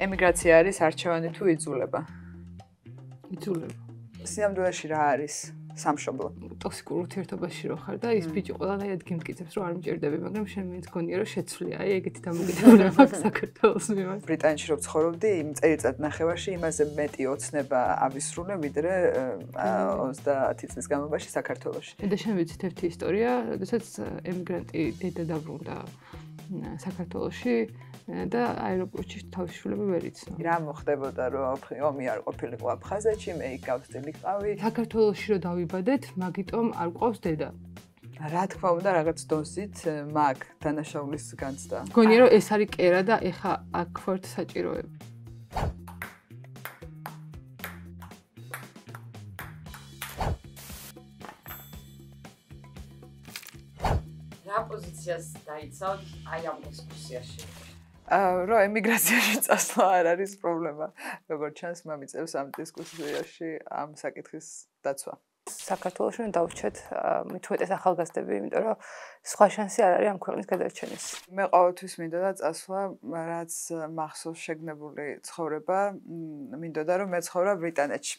ემიგრაცია არის არჩევანი თუ იძულება? იძულება. სიამდვილეში რა არის სამშობლო? ტოქსიკურ ურთიერთობაში რო ხარ და ის ბიჭი ყველანაირად გიმტკიცებს, რომ არ მჭირდები, მაგრამ შენ მეც გონია, რომ შეცვლია, აი ეგეთი დამოკიდებულება აქვს საქართველოს მიმართ. ბრიტანეთში რო ცხოვრობდი, იმ წელიწად ნახევარში იმაზე მეტი ოცნება ავისრულე, ვიდრე 30 წლის განმავლობაში საქართველოში. და შენ ვიცით ერთი ისტორია, როდესაც ემიგრანტი დედა დაბრუნდა საქართველოში და აეროპორტში თავის შვილები ვერ იცნო. რა მოხდებოდა, რომ ომი არ ყოფილიყო აფხაზეთში, მე იქ გავწილიყავი. საქართველოში რო დავიბადეთ, მაგიტომ არ გვყავს დედა. რა თქმა უნდა, რაღაც დოზით მაგ დანაშაულის განცდა. გონია, რომ ეს არის კერა და ეხა აქ ვართ საჭიროები. რა პოზიციას დაიცავთ აი ამ დისკუსიაში? რომ ემიგრაციაში წასვლა არ არის პრობლემა. როგორც ჩანს, მომიწევს ამ დისკუსიაში ამ საკითხის დაცვა. საქართველოში უნდა დავუჩეთ მით უმეტეს ახალგაზრდები, იმიტომ რომ სხვა შანსი არ არის ამ ქვეყნის გადარჩენის. მე ყოველთვის მინდოდა წასვლა, რაც მახსოვს შეგნებული ცხოვრება, მინდოდა რომ მეცხოვრა ბრიტანეთში.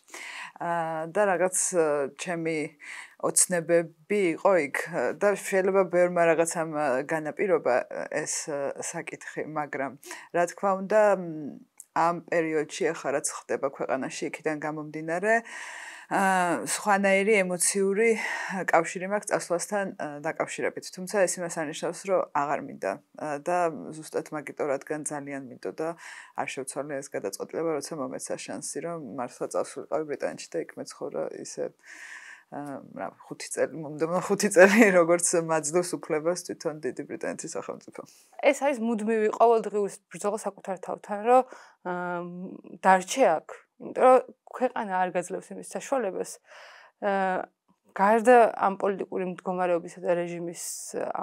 და რაღაც ჩემი ოცნებები იყო იქ და შეიძლება ბევრმა რაღაცამ განაპირობა ეს საკითხი, მაგრამ რა თქმა უნდა ამ პერიოდში ახლა რაც ხდება ქვეყანაში იქიდან გამომდინარე სხვანაირი ემოციური კავშირი მაქვს წასვლასთან დაკავშირებით. თუმცა ეს იმას არნიშნავს, რომ აღარ მინდა და ზუსტად მაგიტომ რადგან ძალიან მინდოდა არ შევცვალე ეს გადაწყვეტილება, როცა მომეცა შანსი, რომ მართლა წავსულიყავი ბრიტანეთში და იქ მეცხოვრა ისე 5 წელი, მომდევნო 5 წელი, როგორც მაძლევს უფლებას თვითონ დიდი ბრიტანეთის სახელმწიფო. ეს არის მუდმივი ყოველდღიური ბრძოლა საკუთარ თავთან, რომ დარჩე აქ. იმიტომ რომ ქვეყანა არ გაძლევს იმის საშუალებას. გარდა ამ პოლიტიკური მდგომარეობისა და რეჟიმის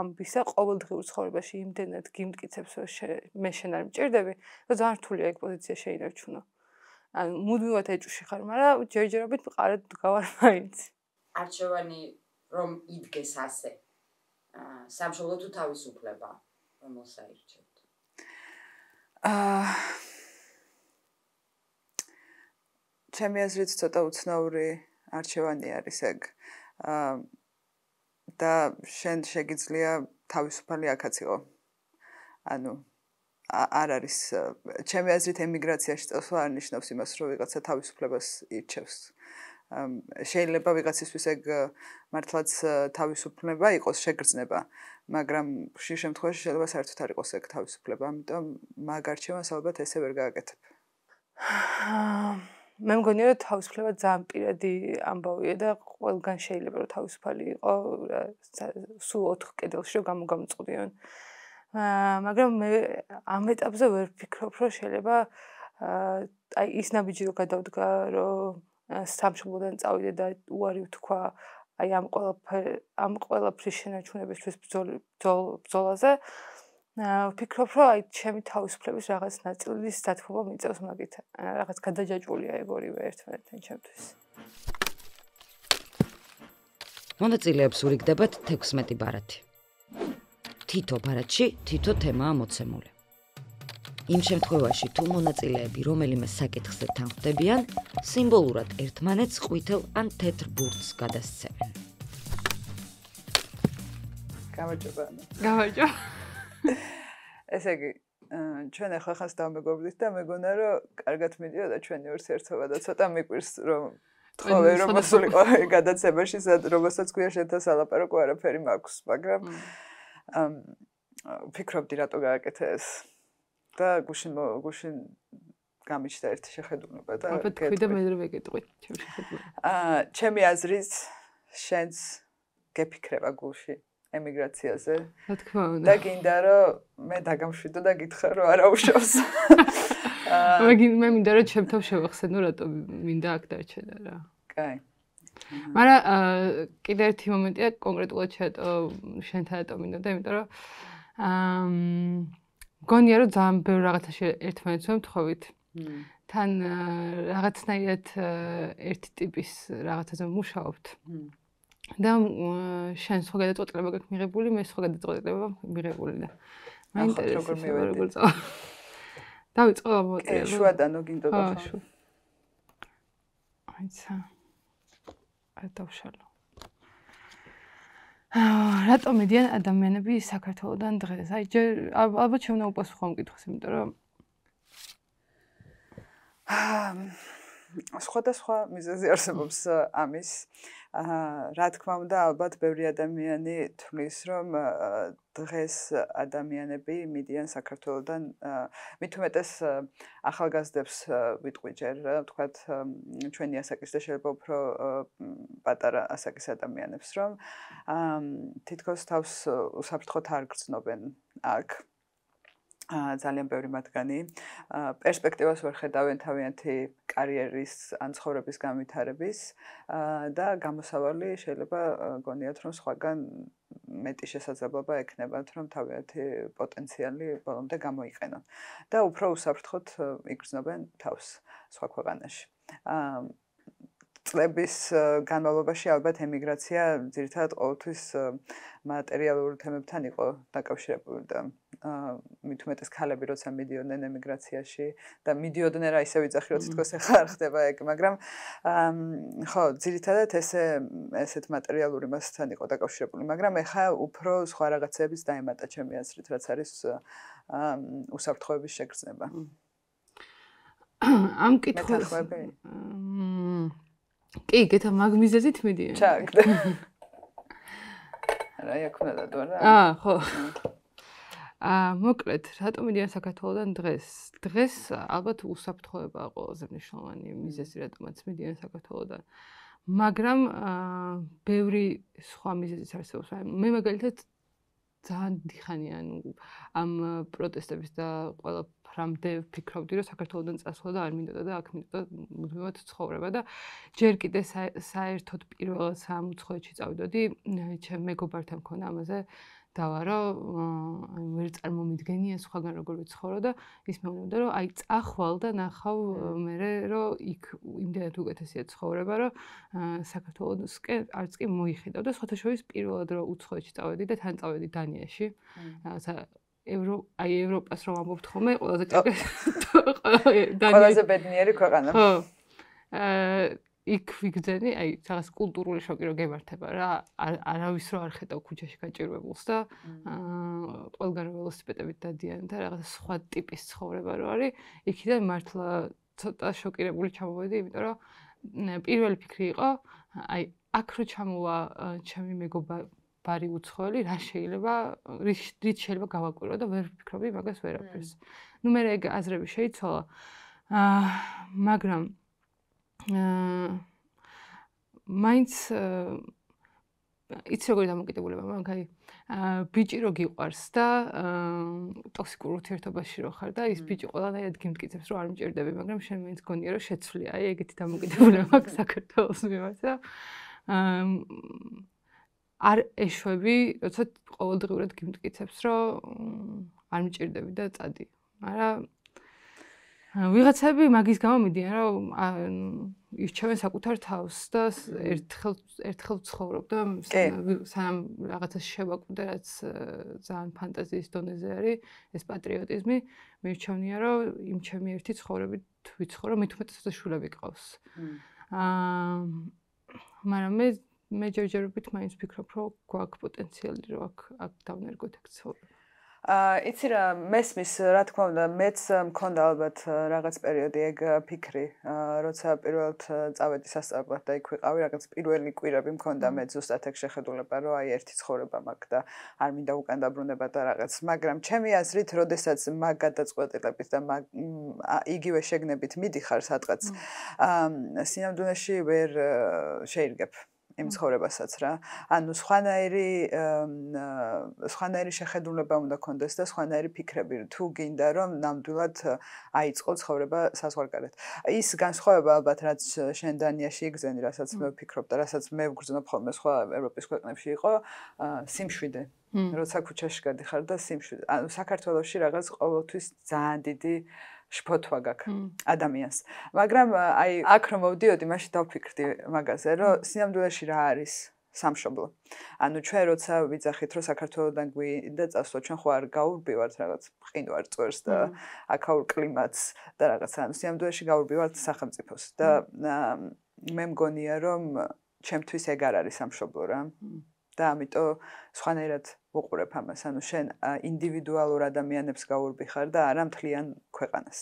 ამბისა, ყოველდღიურ ცხოვრებაში იმდენად გიმტკიცებს, რომ მე შენ არ მჭირდები, რომ ძალიან რთულია ეგ პოზიცია შეინარჩუნო. ანუ მუდმივად ეჭვში ხარ, მაგრამ ჯერჯერობით მყარად დგავარ მაინც. არჩევანი რომ იდგეს ასე. სამშობლო თუ თავისუფლება, რომელს აირჩევთ? ჩემი აზრით ცოტა უცნაური არჩევანი არის ეგ. და შენ შეგიძლია თავისუფალი აქაც იყო. ანუ არ არის ჩემი აზრით ემიგრაციაში წასვლა არ ნიშნავს იმას, რომ ვიღაცა თავისუფლებას ირჩევს. შეიძლება ვიღაცისთვის ეგ მართლაც თავისუფლება იყოს, შეგრძნება, მაგრამ ხშირ შემთხვევაში შეიძლება საერთოდ არ იყოს ეგ თავისუფლება, ამიტომ მაგ არჩევანს ალბათ ესე ვერ გააკეთებ. მე მგონია, რომ თავისუფლება ძალიან პირადი ამბავია და ყველგან შეიძლება რომ თავისუფალი იყო, სულ 4 კედელში რომ გამოწყვდიონ. მაგრამ მე ამ ეტაპზე ვერ ვფიქრობ, რომ შეიძლება აი ის ნაბიჯი რომ გადავდგა, რომ სამშობლოდან წავიდე და უარი ვთქვა აი ამ ყველაფრის შენარჩუნებისთვის ბრძოლაზე. ვფიქრობ, რომ აი ჩემი თავისუფლების რაღაც ნაწილის დათმობა მიწევს მაგით. რაღაც გადაჯაჭვულია ეგ ორივე ერთმანეთთან ჩემთვის. მონაწილეებს ურიგდებათ 16 ბარათი. თითო ბარათში თითო თემაა მოცემული. იმ შემთხვევაში, თუ მონაწილეები რომელიმე საკითხზე თანხმდებიან, სიმბოლურად ერთმანეთს ყვითელ ან თეთრ ბურთს გადასცემენ. გამარჯობა. გამარჯობა. ესე იგი, ჩვენ ახლა ხანს დავმეგობრდით და მეგონა, რომ კარგად მიდიოდა ჩვენი ურთიერთობა და ცოტა მიყვირს, რომ თხოვე რომ მოსულიყო გადაცემაში, რომელსაც ქვია შენთან სალაპარაკო არაფერი მაქვს, მაგრამ ვფიქრობდი რატო გააკეთე ეს. და გუშინ გამიჩნდა ერთი შეხედულება და ალბათ თქვი და მე რომ ვეკეტყვი ჩემი შეხედულება. ჩემი აზრით შენც გეფიქრება გულში ემიგრაციაზე. რა თქმა უნდა. და გინდა რომ მე დაგამშვიდო და გითხრა რომ არა უშავს. მე მინდა რომ ჩემთან შევახსენო რატო მინდა აქ დარჩენა რა. კაი. მაგრამ კიდე ერთი მომენტია კონკრეტულად შენთან რატო მინდოდა, იმიტომ რომ გონია რომ ძალიან ბევრ რაღაცაში ერთმანეთს ვემთხოვით. თან რაღაცნაირად ერთი ტიპის რაღაცაზე მუშაობთ. და შენ სხვა გადაწყვეტილება გაქვს მიღებული, მე სხვა გადაწყვეტილება მიღებული და მაინტერესებს როგორ წავა. დავიწყო მოაწერე. შუადანო გინდოდა ხო? აიცა. არ დავშალო. რატომ მიდიან ადამიანები საქართველოდან დღეს? აი ჯერ ალბათ შევნა უპასუხო ამ კითხვას, იმიტომ რომ სხვადასხვა მიზეზი არსებობს ამის. რა თქმა უნდა, ალბათ ბევრი ადამიანი თვლის, რომ დღეს ადამიანები მიდიან საქართველოდან, მით უმეტეს ახალგაზრდებს ვიტყვი ჯერ, ვთქვათ, ჩვენი ასაკის და შეიძლება უფრო პატარა ასაკის ადამიანებს, რომ თითქოს თავს უსაფრთხოდ არ გრძნობენ აქ. ძალიან ბევრი მათგანი პერსპექტივას ვერ ხედავენ თავიანთი კარიერის ან ცხოვრების განვითარების და გამოსავალი შეიძლება გონიათ, რომ სხვაგან მეტი შესაძლებლობა ექნებათ, რომ თავიანთი პოტენციალი ბოლომდე გამოიყენონ და უფრო უსაფრთხოდ იგრძნობენ თავს სხვა ქვეყანაში. წლების განმავლობაში ალბათ ემიგრაცია ძირითადად ყოველთვის მატერიალურ თემებთან იყო დაკავშირებული და მით უმეტეს ქალები როცა მიდიოდნენ ემიგრაციაში და მიდიოდნენ რა ისე ვიძახი რომ თითქოს ახლა არ ხდება ეგ, მაგრამ ხო, ძირითადად ესეთ მატერიალური მასთან იყო დაკავშირებული, მაგრამ ახლა უფრო სხვა რაღაცებიც დაემატა ჩემი აზრით, რაც არის უსაფრთხოების შეგრძნება. ამ კითხვას კი, გეთა მაგ მიზეზით მიდიან. ჩაგდე. რა იქნა და დორა? ხო. მოკლედ, რატომ მიდიან საქართველოდან დღეს? დღეს ალბათ უსაფრთხოებაა ყველაზე მნიშვნელოვანი მიზეზი, რატომაც მიდიან საქართველოდან. მაგრამ ბევრი სხვა მიზეზიც არსებობს. მე მაგალითად ძალიან დიხანი ამ პროტესტების და ყველა ფრამდე ვფიქრობდი, რომ საქართველოდან წასვლა და არ მინდოდა და აქ მინდოდა მუდმივად ცხოვრება და ჯერ კიდე საერთოდ პირველად სამუცხოვეთში წავიდოდი, ჩემ მეგობართან მქონდა ამაზე დავა, რომ ვერ წარმომიდგენია სხვაგან როგორ ვიცხოვრო და ის მეუბნებოდა, რომ აი წახვალ და ნახავ მერე, რომ იქ იმდენად უკეთესია ცხოვრება, რომ საქართველოსკენ არც კი მოიხედავ და სხვათა შორის პირველად რომ უცხოეთში წავედი და თან წავედი დანიაში. რაღაცა ევროპას რომ ამბობთ ხოლმე, ყველაზე ყველაზე ბედნიერი ქვეყანა. ხო. იქ ვიგრძენი, აი, რაღაც კულტურული შოკი რო გემართება რა, არავის რო არ ხედავ ქუჩაში გაჭირვებულს და ყველგან ველოსიპედებით დადიან და რაღაც სხვა ტიპის ცხოვრება რო არის, იქიდან მართლა ცოტა შოკირებული ჩამოვედი, იმიტომ რომ პირველი ფიქრი იყო, აი, აქ რო ჩამოვა ჩემი მეგობარი უცხოელი, რა შეიძლება, რით შეიძლება გავაკვირო და ვერ ვფიქრობდი მაგას ვერაფერს. ნუ მე ეგ აზრები შეიცვალა. მაგრამ მაინც იცი როგორი დამოკიდებულება მაქვს, აი ბიჭი რო გიყვარს და ტოქსიკურ ურთიერთობაში რო ხარ და ის ბიჭი ყველანაირად გიმტკიცებს, რომ არ მჭირდები, მაგრამ შენ მაინც გონია რომ შეცვლია, აი ეგეთი დამოკიდებულება მაქვს საქართველოს მიმართ და არ ეშვები, როცა ყოველდღიურად გიმტკიცებს, რომ არ მჭირდები და წადი. მაგრამ ვიღაცები მაგის გამო მიდიან, რომ ირჩევენ საკუთარ თავს და ერთხელ ცხოვრობ და სანამ რაღაცას შევაკვდე, რაც ძალიან ფანტაზიის დონეზე არის, ეს პატრიოტიზმი, მირჩევნია, რომ იმ ჩემი ერთი ცხოვრებით ვიცხოვრო, მით უმეტეს შვილები გყავს. მაგრამ მე ჯერჯერობით მაინც ვფიქრობ, რომ გვაქვს პოტენციალი, რომ აქ დავნერგოთ ეგ ცხოვრება. იცი რა, მესმის, რა თქმა უნდა, მეც მქონდა ალბათ რაღაც პერიოდი ეგ ფიქრი, როცა პირველად წავედი სასწავლებლად და იქ ვიყავი, რაღაც პირველი კვირები მქონდა მე ზუსტად ეგ შეხედულება, რომ აი ერთი ცხოვრება მაქვს და არ მინდა უკან დაბრუნება და რაღაც, მაგრამ ჩემი აზრით, როდესაც მაგ გადაწყვეტილებით და იგივე შეგნებით მიდიხარ სადღაც, სინამდვილეში ვერ შეირგებ იმ ცხოვრებასაც რა. ანუ სხვანაირი შეხედულება უნდა კონდეს და სხვანაირი ფიქრები, თუ გინდა რომ ნამდვილად აიწყო ცხოვრება საზღვარგარეთ. ის განსხვავება ალბათ რაც შენ დანიაში იგზენი, რასაც მე ვფიქრობ და რასაც მე ვგრძნობ ხოლმე სხვა ევროპის ქვეყნებში იყო, სიმშვიდე. როცა ქუჩაში გადიხარ და სიმშვიდე. ანუ საქართველოში რაღაც ყოველთვის ძალიან დიდი შფოთვა გაქვს ადამიანს. მაგრამ აი აქ რომ მოვდიოდი, მაშინ დავფიქრდი მაგაზე, რომ სინამდვილეში რა არის სამშობლო. ანუ ჩვენ როცა ვიძახით, რომ საქართველოდან გვინდა წასვლა, ჩვენ ხო არ გაურბივართ რაღაც მყინვარ წვერს და აქაურ კლიმატს და რაღაც ანუ სიამდვილეში გაურბივართ სახელმწიფოს და მე მგონია რომ ჩემთვის ეგ არ არის სამშობლო რა. და ამიტომ სხვანაირად ვუყურებ ამას. ანუ შენ ინდივიდუალურ ადამიანებს გაურბიხარ და არა მთლიან ქვეყანას.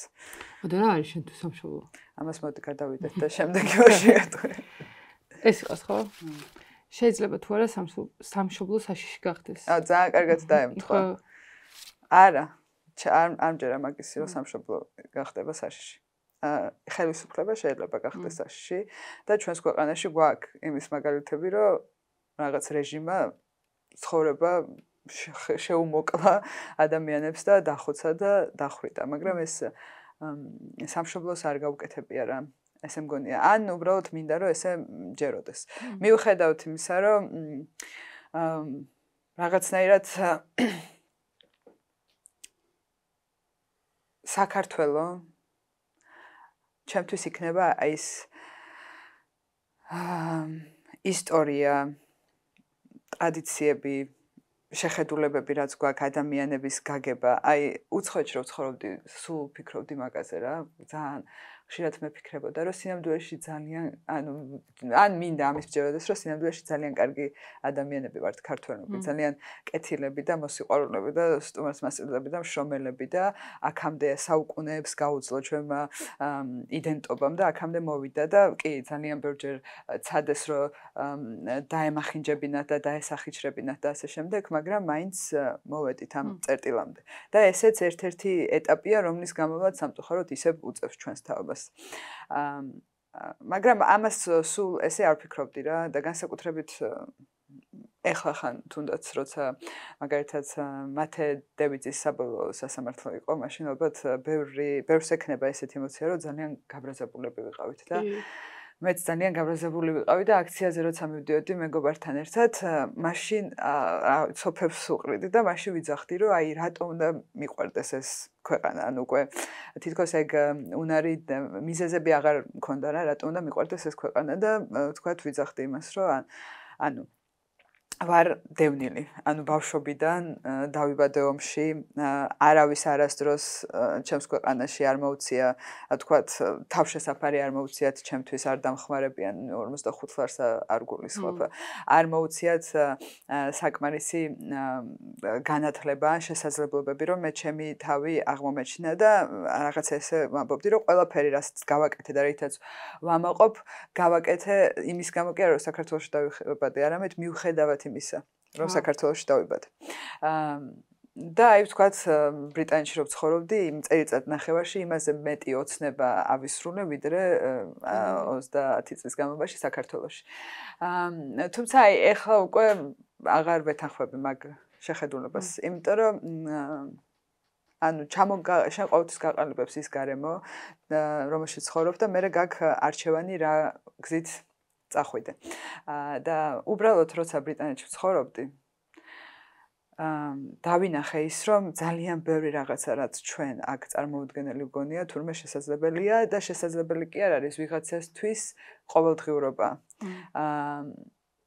და რა არის შენთვის სამშობლო? ამას მოდი გადავიდეთ და შემდეგი ვაშიერთვე. ეს იყოს ხო? შეიძლება თუ არა სამშობლო საშიში გახდეს. ძალიან კარგად დაემთხვა. არა, არ მჯერა მაგისი რომ სამშობლო გახდება საშიში. ხელისუფლება შეიძლება გახდეს საშიში და ჩვენს ქვეყანაში გვაქვს იმის მაგალითები, რომ რაღაც რეჟიმა ცხოვრება შეუმოკლა ადამიანებს და დახოცა და დახვრიტა, მაგრამ ეს სამშობლოს არ გაუკეთებია რა. ესე მგონია. ან უბრალოდ მინდა რომ ესე მჯეროდეს. მიუხედავთ იმისა, რომ რაღაცნაირად საქართველო ჩემთვის იქნება აი ეს ისტორია, ტრადიციები, შეხედულებები, რაც გვაქვს ადამიანების გაგება. აი უცხოეთში რომ ვცხოვრობდი, სულ ვფიქრობდი მაგაზე რა. ძალიან ხშირად მეფიქრებოდა, რომ სინამდვილეში ძალიან, ან მინდა ამის მჯეროდეს, რომ სინამდვილეში ძალიან კარგი ადამიანები ვართ ქართველები, ძალიან კეთილები და მოსიყვარულეები და სტუმართმასპილებლები და მშრომელები და აქამდე საუკუნეებს გაუძლო ჩვენმა იდენტობამ და აქამდე მოვიდა და კი, ძალიან ბევრჯერ ცადეს, რომ დაემახინჯებინათ და დაესახიჩრებინათ და ასე შემდეგ, მაგრამ მაინც მოვედით ამ წერტილამდე. და ესეც ერთ-ერთი ეტაპია, რომლის გამომაც სამწუხაროდ ისევ უწევს ჩვენს თაობას. მაგრამ ამას სულ ესე არ ვფიქრობდი რა და განსაკუთრებით ეხლა ხან თუნდაც როცა მაგალითად მათე დევიძის საბოლოო სასამართლო იყო, მაშინ ალბათ ბევრს ექნება ესეთი ემოცია, რომ ძალიან გაბრაზებულები ვიყავით და მეც ძალიან გაბრაზებული ვიყავი და აქციაზე როცა მივდიოდი მეგობართან ერთად, მაშინ სოფებს უყრიდი და მაშინ ვიძახდი, რომ აი რატომ უნდა მიყვარდეს ეს ქვეყანა, ანუ უკვე თითქოს ეგ უნარი მიზეზები აღარ მქონდა რა, რატომ უნდა მიყვარდეს ეს ქვეყანა და თქვათ ვიძახდი იმას, რომ ანუ ვარ დევნილი, ანუ ბავშვობიდან დავიბადე ომში, არავის არასდროს ჩემს ქვეყანაში არ მოუწია, თქვათ, თავშესაფარი არ მოუწიათ ჩემთვის, არ დამხმარებიან 45 ლარს არ გულისხმობ. არ მოუწიათ საკმარისი განათლება, შესაძლებლობები, რომ მე ჩემი თავი აღმომეჩინა და რაღაც ესე ვამბობდი, რომ ყველაფერი რაც გავაკეთე და რითაც ვამაყობ, გავაკეთე იმის გამო კი არა, რომ საქართველოში დავიბადე, არამედ მიუხედავად იმისა, რომ საქართველოში დავიბადე. და აი ვთქვათ, ბრიტანეთში რომ ცხოვრობდი, იმ წელიწად ნახევარში იმაზე მეტი ოცნება ავისრულე, ვიდრე 30 წლის განმავლობაში საქართველოში. თუმცა აი ეხლა უკვე აღარ ვეთანხმები მაგ შეხედულებას, იმიტომ რომ ანუ შენ ყოველთვის გაყალიბებს ის გარემო, რომელშიც ცხოვრობ და მე გაქვს არჩევანი რა გზით წახვიდე. და უბრალოდ როცა ბრიტანეთში ცხოვრობდი, დავინახე ის, რომ ძალიან ბევრი რაღაცა, რაც ჩვენ აქ წარმოუდგენელი ვგონია, თურმე შესაძლებელია და შესაძლებელი კი არ არის ვიღაცასთვის ყოველდღიურობა.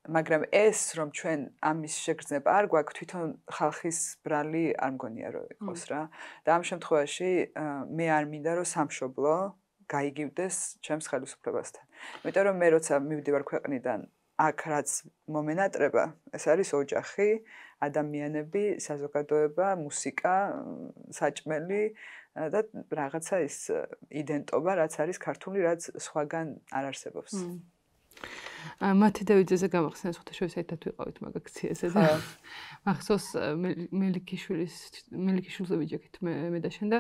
მაგრამ ეს, რომ ჩვენ ამის შეგრძნება არ გვაქვს, თვითონ ხალხის ბრალი არ მგონია რომ იყოს რა. და ამ შემთხვევაში მე არ მინდა რომ სამშობლო გაიგივდეს ჩემს ხელისუფლებასთან. იმიტომ რომ მე როცა მივდივარ ქვეყნიდან, აქ რაც მომენატრება, ეს არის ოჯახი, ადამიანები, საზოგადოება, მუსიკა, საჭმელი და რაღაცა ის იდენტობა, რაც არის ქართული, რაც სხვაგან არ არსებობს. მათე დევიძეზე გამახსენს, ხუთაშორის ერთად ვიყავით მაგ აქციაზე და მახსოვს მელიქიშვილზე ვიჯექით მე და შენ და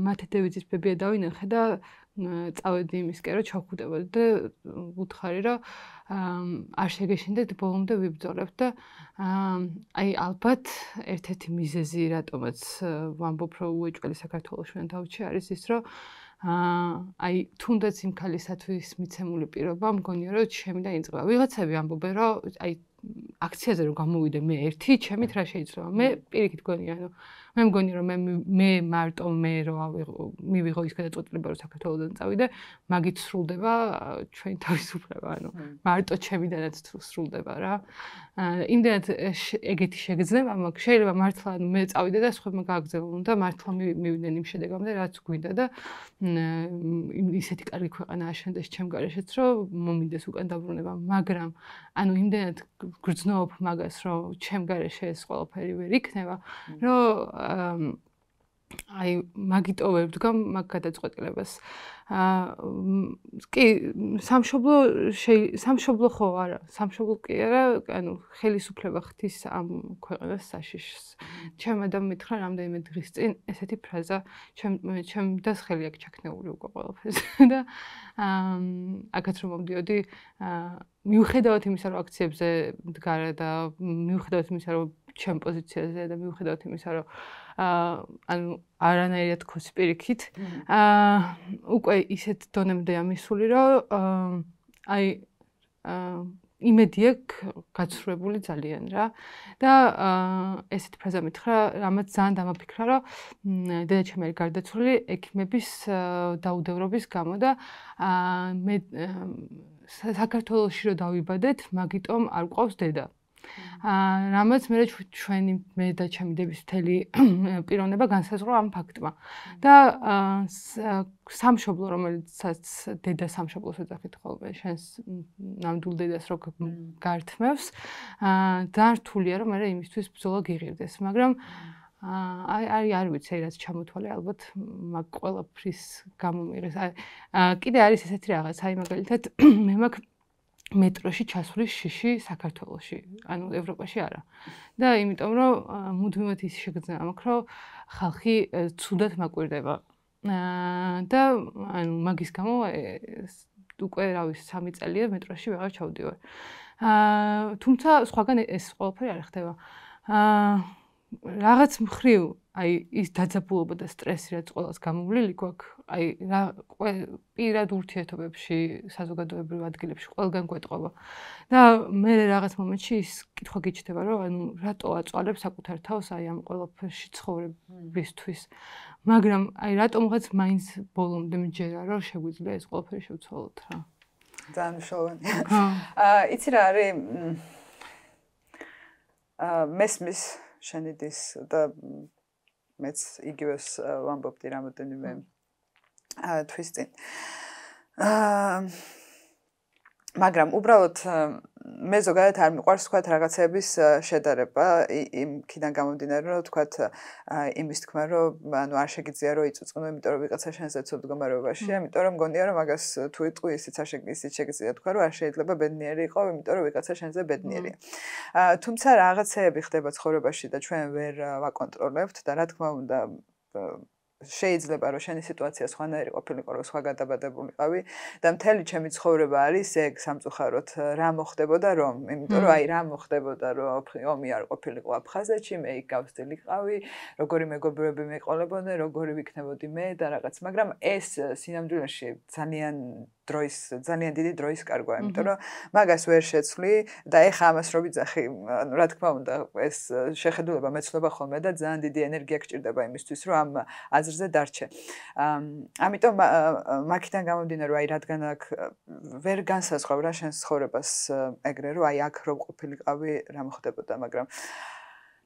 მათე დევიძის ბებია დავინახე და წავედი იმისკენ, რომ ჩავხვდებოდი და ვუთხარი, რომ არ შეგეშინდეთ, ბოლომდე ვიბრძოლებთ და აი ალბათ ერთ-ერთი მიზეზი, რატომაც ვამბობ, რომ უეჭველი საქართველოს ჩვენ თავში არის ის, რომ აი თუნდაც იმ ქალისათვის მიცემული პირობა მგონია რომ შემიდან იწყება. ვიღაცები ამბობენ რომ აი აქციაზე რომ გამოვიდე მე ერთი, ჩემით რა შეიძლება? მე პირიქით გონია, ანუ მე მგონი რომ მე მარტო მე რო მივიღო ის გადაწყვეტილება რომ საქართველოსდან წავიდე, მაგით სრულდება ჩვენი თავისუფლება, ანუ მარტო ჩემიდანაც სრულდება რა. იმდენად ეგეთი შეგრძნება მაქვს, შეიძლება მართლა მე წავიდე და სხვებმა გააგრძელონ და მართლა მივიდნენ იმ შედეგამდე, რაც გვინდა და ისეთი კარგი ქვეყანა აშენდეს ჩემ გარეშეც, რომ მომინდეს უკან დაბრუნება, მაგრამ ანუ იმდენად გრძნობ მაგას, რომ ჩემ გარეშე ეს ყველაფერი ვერ იქნება, რომ აი მაგიტო ვერ ვდგამ მაგ გადაწყვეტილებას. კი, სამშობლო ხო არა, სამშობლო კი არა, ანუ ხელისუფლება ხდის ამ ქვეყანას საშიშს. ჩემ ადამი მითხრა რამდენიმე დღის წინ ესეთი ფრაზა, ჩემ დას ხელი აქვს ჩაქნეული უკვე ყველაფერს და აქაც რომ მომდიოდი, მიუხედავად იმისა, რომ აქციებზე მდგარა და მიუხედავად იმისა, რომ ჩემ პოზიციაზე და მიუხედავად იმისა, რომ ანუ არანაირად ქოს პირიქით, უკვე ისეთ დონემდე ამისული, რომ აი იმედი აქვს გაცხრებული ძალიან რა და ესეთი ფრაზა მითხრა, რამაც ძალიან დამაფიქრა, რომ დედაჩემი არის გარდაცვლილი ექიმების დაუდევრობის გამო და მე საქართველოში რომ დავიბადეთ, მაგიტომ არ გვყავს დედა. რამაც მე და ჩემი დედის მთელი პიროვნება განსაზღვრა ამ ფაქტმა. და სამშობლო, რომელიცაც დედა სამშობლოს ეძახით ხოლმე, შენს ნამდვილ დედას რო გართმევს, ძალიან რთულია, რომ მე იმისთვის ბრძოლა გიღირდეს, მაგრამ არ ვიცი, რაც ჩამოთვალე, ალბათ მაგ ყველაფრის გამო მიიღეს. კიდე არის ესეთი რაღაც, აი მაგალითად მე მაქვს მეტროში ჩასვლის შიში საქართველოში, ანუ ევროპაში არა. და იმიტომ რომ მუდმივად ის შეგრძნება მაქვს, რომ ხალხი ცუდად მაკვირდება. და ანუ მაგის გამო უკვე რავი 3 წელია მეტროში ვეღარ ჩავდივარ. თუმცა სხვაგან ეს ყველაფერი არ ხდება. რაღაც მხრივ აი ის დაძაბულობა და სტრესი რაც ყველას გამოვლილი გვაქვს, აი რა პირად ურთიერთობებში, საზოგადოებრივ ადგილებში ყველგან გვეტყობა. და მე რაღაც მომენტში ის კითხვა გიჩნდება, რომ ანუ რატო აწვალებ საკუთარ თავს აი ამ ყველაფერში ცხოვრებისთვის. მაგრამ აი რატომღაც მაინც ბოლომდე მჯერა, რომ შეგვიძლია ეს ყველაფერი შევცვალოთ რა. ძალიან მნიშვნელოვანია. იცი რა არის მესმის შენიდის და მეც იგივეს ვამბობდი რამოდენიმე თვის წინ. მაგრამ უბრალოდ მე ზოგადად არ მიყვარს თქვათ რაღაცების შედარება იმქიდან გამომდინარე, რომ თქვათ იმის თქმა, რომ ანუ არ შეგიძლია რომ იწუწუნო, იმიტომ რომ ვიღაცა შენზე ცუდ მდგომარეობაშია, იმიტომ რომ მგონია რომ მაგას თუ იტყვი ისიც არ შეგიძლია თქვა, რომ არ შეიძლება ბედნიერი იყო, იმიტომ რომ ვიღაცა შენზე ბედნიერია. თუმცა რაღაცეები ხდება ცხოვრებაში და ჩვენ ვერ ვაკონტროლებთ და რა თქმა უნდა შეიძლება რომ შენი სიტუაცია სხვანაირი ყოფილიყო, რომ სხვა გადაბადებულიყავი და მთელი ჩემი ცხოვრება არის ეგ სამწუხაროდ რა მოხდებოდა რომ, იმიტომ რომ აი რა მოხდებოდა რომ ომი არ ყოფილიყო აფხაზეთში, მე იქ გავსtildeყავი, როგორი მეგობრები მეყოლებოდნენ, როგორი ვიქნებოდი მე და რაღაც, მაგრამ ეს სინამდვილეში ძალიან დიდი დროის კარგვაა, იმიტომ რომ მაგას ვერ შეცვლი და ეხა ამას რო ვიძახი, ანუ რა თქმა უნდა, ეს შეხედულება მეცლობა ხოლმე და ძალიან დიდი ენერგია გჭირდება იმისთვის, რომ ამ აზრზე დარჩე. ამიტომ მაგიდან გამომდინარე, რომ აი რადგან აქ ვერ განსაზღვრავ რა შენს ცხოვრებას ეგრე, რომ აი აქ რო ყოფილიყავი, რა მოხდებოდა, მაგრამ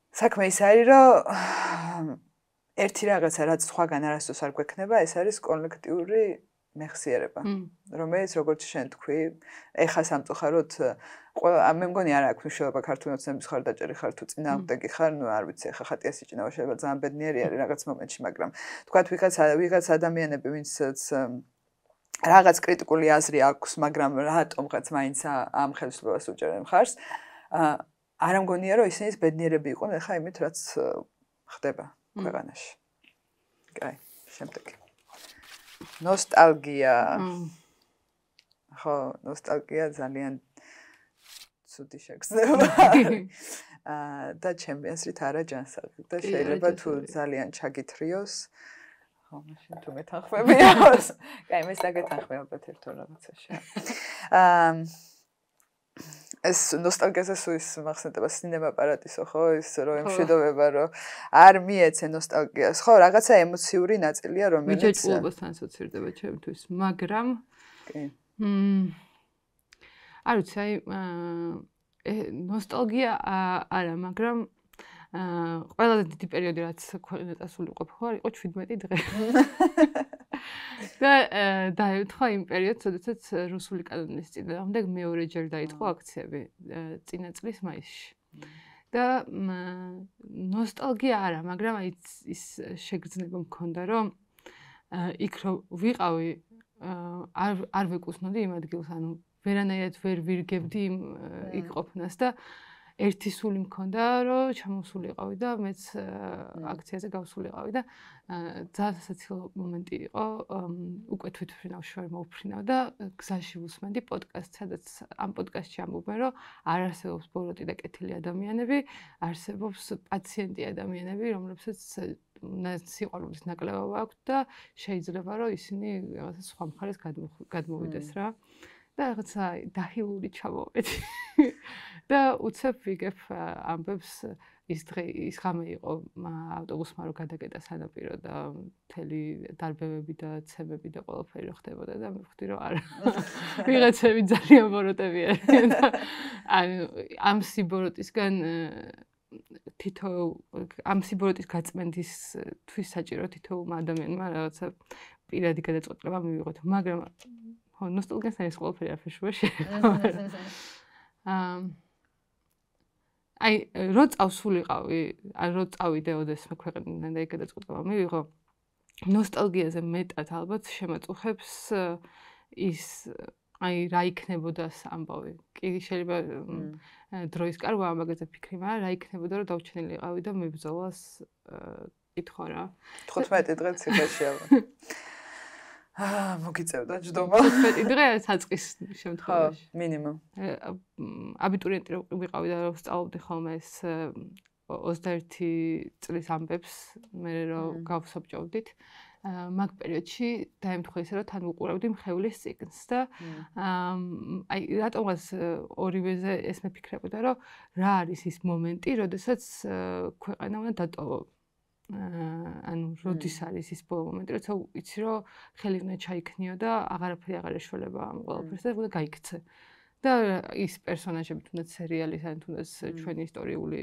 საქმე ის არის, რომ ერთი რაღაცა, რაც სხვაგან არასდროს არ გვექნება, ეს არის კოლექტიური მეხსიერება, რომელიც როგორც შენ თქვი, ეხა სამწუხაროდ მე მგონი არ აქვს მნიშვნელობა ქართული ოცნების ხარდაჭერი ხარ თუ წინააღმდეგი ხარ, ნუ არ ვიცი, ეხა ხატია სიჭინავა შეიძლება ძალიან ბედნიერი არის რაღაც მომენტში, მაგრამ თქვათ ვიღაც ადამიანები, ვინცაც რაღაც კრიტიკული აზრი აქვს, მაგრამ რატომღაც მაინც ამ ხელისუფლებას უჭერენ მხარს, არ მგონია რომ ისინი ბედნიერები იყვნენ ეხა იმით რაც ხდება ქვეყანაში. კაი, შემდეგი. ნოსტალგია. ხო, ნოსტალგია ძალიან ცუდი შეგრძნება. და ჩემი აზრით არა ჯანსაღი და შეიძლება თუ ძალიან ჩაგითრიოს, ხო, მაშინ თუ მეთანხმებიოს. კაი, მე საგეთანხმე ალბათ ერთ-ერთ რაღაცაში. ეს ნოსტალგიასაც ის მახსენდება სინემა პარადისო ხო ის რომ მშვიდობა რომ არ მიეცე ნოსტალგიას ხო რაღაცა ემოციური ნაწილია რომელიც მიჯაჭვობასთან ასოცირდება ჩემთვის მაგრამ კი არ ვიცი აი ნოსტალგია არა მაგრამ ყველაზე დიდი პერიოდი რაც ქვეყანას ასული ყოფილიყო იყო 17 დღე და დაემთხვა იმ პერიოდს, როდესაც რუსული კანონის წინააღმდეგ მეორეჯერ დაიწყო აქციები წინა წლის მაისში. და ნოსტალგია არა, მაგრამ აი ის შეგრძნება მქონდა, რომ იქ რო ვიყავი, არ ვეკუსნოდი იმ ადგილს, ანუ ვერანაირად ვერ ვირგებდი იქ ყოფნას და ერთი სული მქონდა, რომ ჩამოსულიყავი და მეც აქციაზე გავსულიყავი და ძალიან სასაცილო მომენტი იყო. უკვე თვითმფრინავში ვარ მოვფრინავ და გზაში ვუსმენდი პოდკასტს, სადაც ამ პოდკასტში ამბობენ, რომ არ არსებობს ბოროტი და კეთილი ადამიანები, არსებობს პაციენტი ადამიანები, რომლებსაც სიყვარულის ნაკლებობა აქვთ და შეიძლება რომ ისინი რაღაცა სხვა მხარეს გადმოვიდეს რა. და რაღაცა დაჰილული ჩამოვედი. და უცებ ვიგებ ამბებს ის ღამე იყო ავტობუსმა რო გადაკეტა სანაპირო და მთელი დარბევები და ცემები და ყველაფერი რო ხდებოდა და მივხვდი რომ არა ვიღაცები ძალიან ბოროტები არიან და ამ სიბოროტისგან ამ სიბოროტის გაწმენდისთვის საჭირო თითოეულმა ადამიანმა რაღაცა პირადი გადაწყვეტილება მივიღოთ მაგრამ ნოსტალგიასთან ეს ყველაფერი არაფერ შუა შეეხება აი რო წავსულიყავი, რო წავიდე ოდესმე ქვეყნიდან და იქ გადაწყვეტილება მივიღო ნოსტალგიაზე მეტად ალბათ შემაწუხებს ის აი რა იქნებოდას ამბავი. კი შეიძლება დროის კარგვა ამ მაგაზე ფიქრი, მაგრამ რა იქნებოდა რომ დავჩენილიყავი და მებრძოლას კითხვა რა. 15 დღე ციხეში ალბათ. მოგიწევდა ჯდომა. 15 დღე საწყის შემთხვევაში. მინიმუმ. აბიტურიენტი რო ვიყავი და რო ვსწავლობდი ხოლმე ეს 21 წლის ამბებს, მე რო გავსაბჭოვდით. მაგ პერიოდში დაემთხვა ისე რომ თან ვუყურავდი მხეულის წიგნს და აი რატომაც ორივეზე ეს მეფიქრებოდა რომ რა არის ის მომენტი, როდესაც ქვეყანა უნდა დატოვო. ანუ როდის არის ის ბოლო მომენტი, როცა იცი რომ ხელი უნდა ჩაიქნიო და აღარაფერი აღარ ეშველება ამ ყველაფერს და უნდა გაიქცე. და ის პერსონაჟები თუნდაც სერიალის ან თუნდაც ჩვენი ისტორიული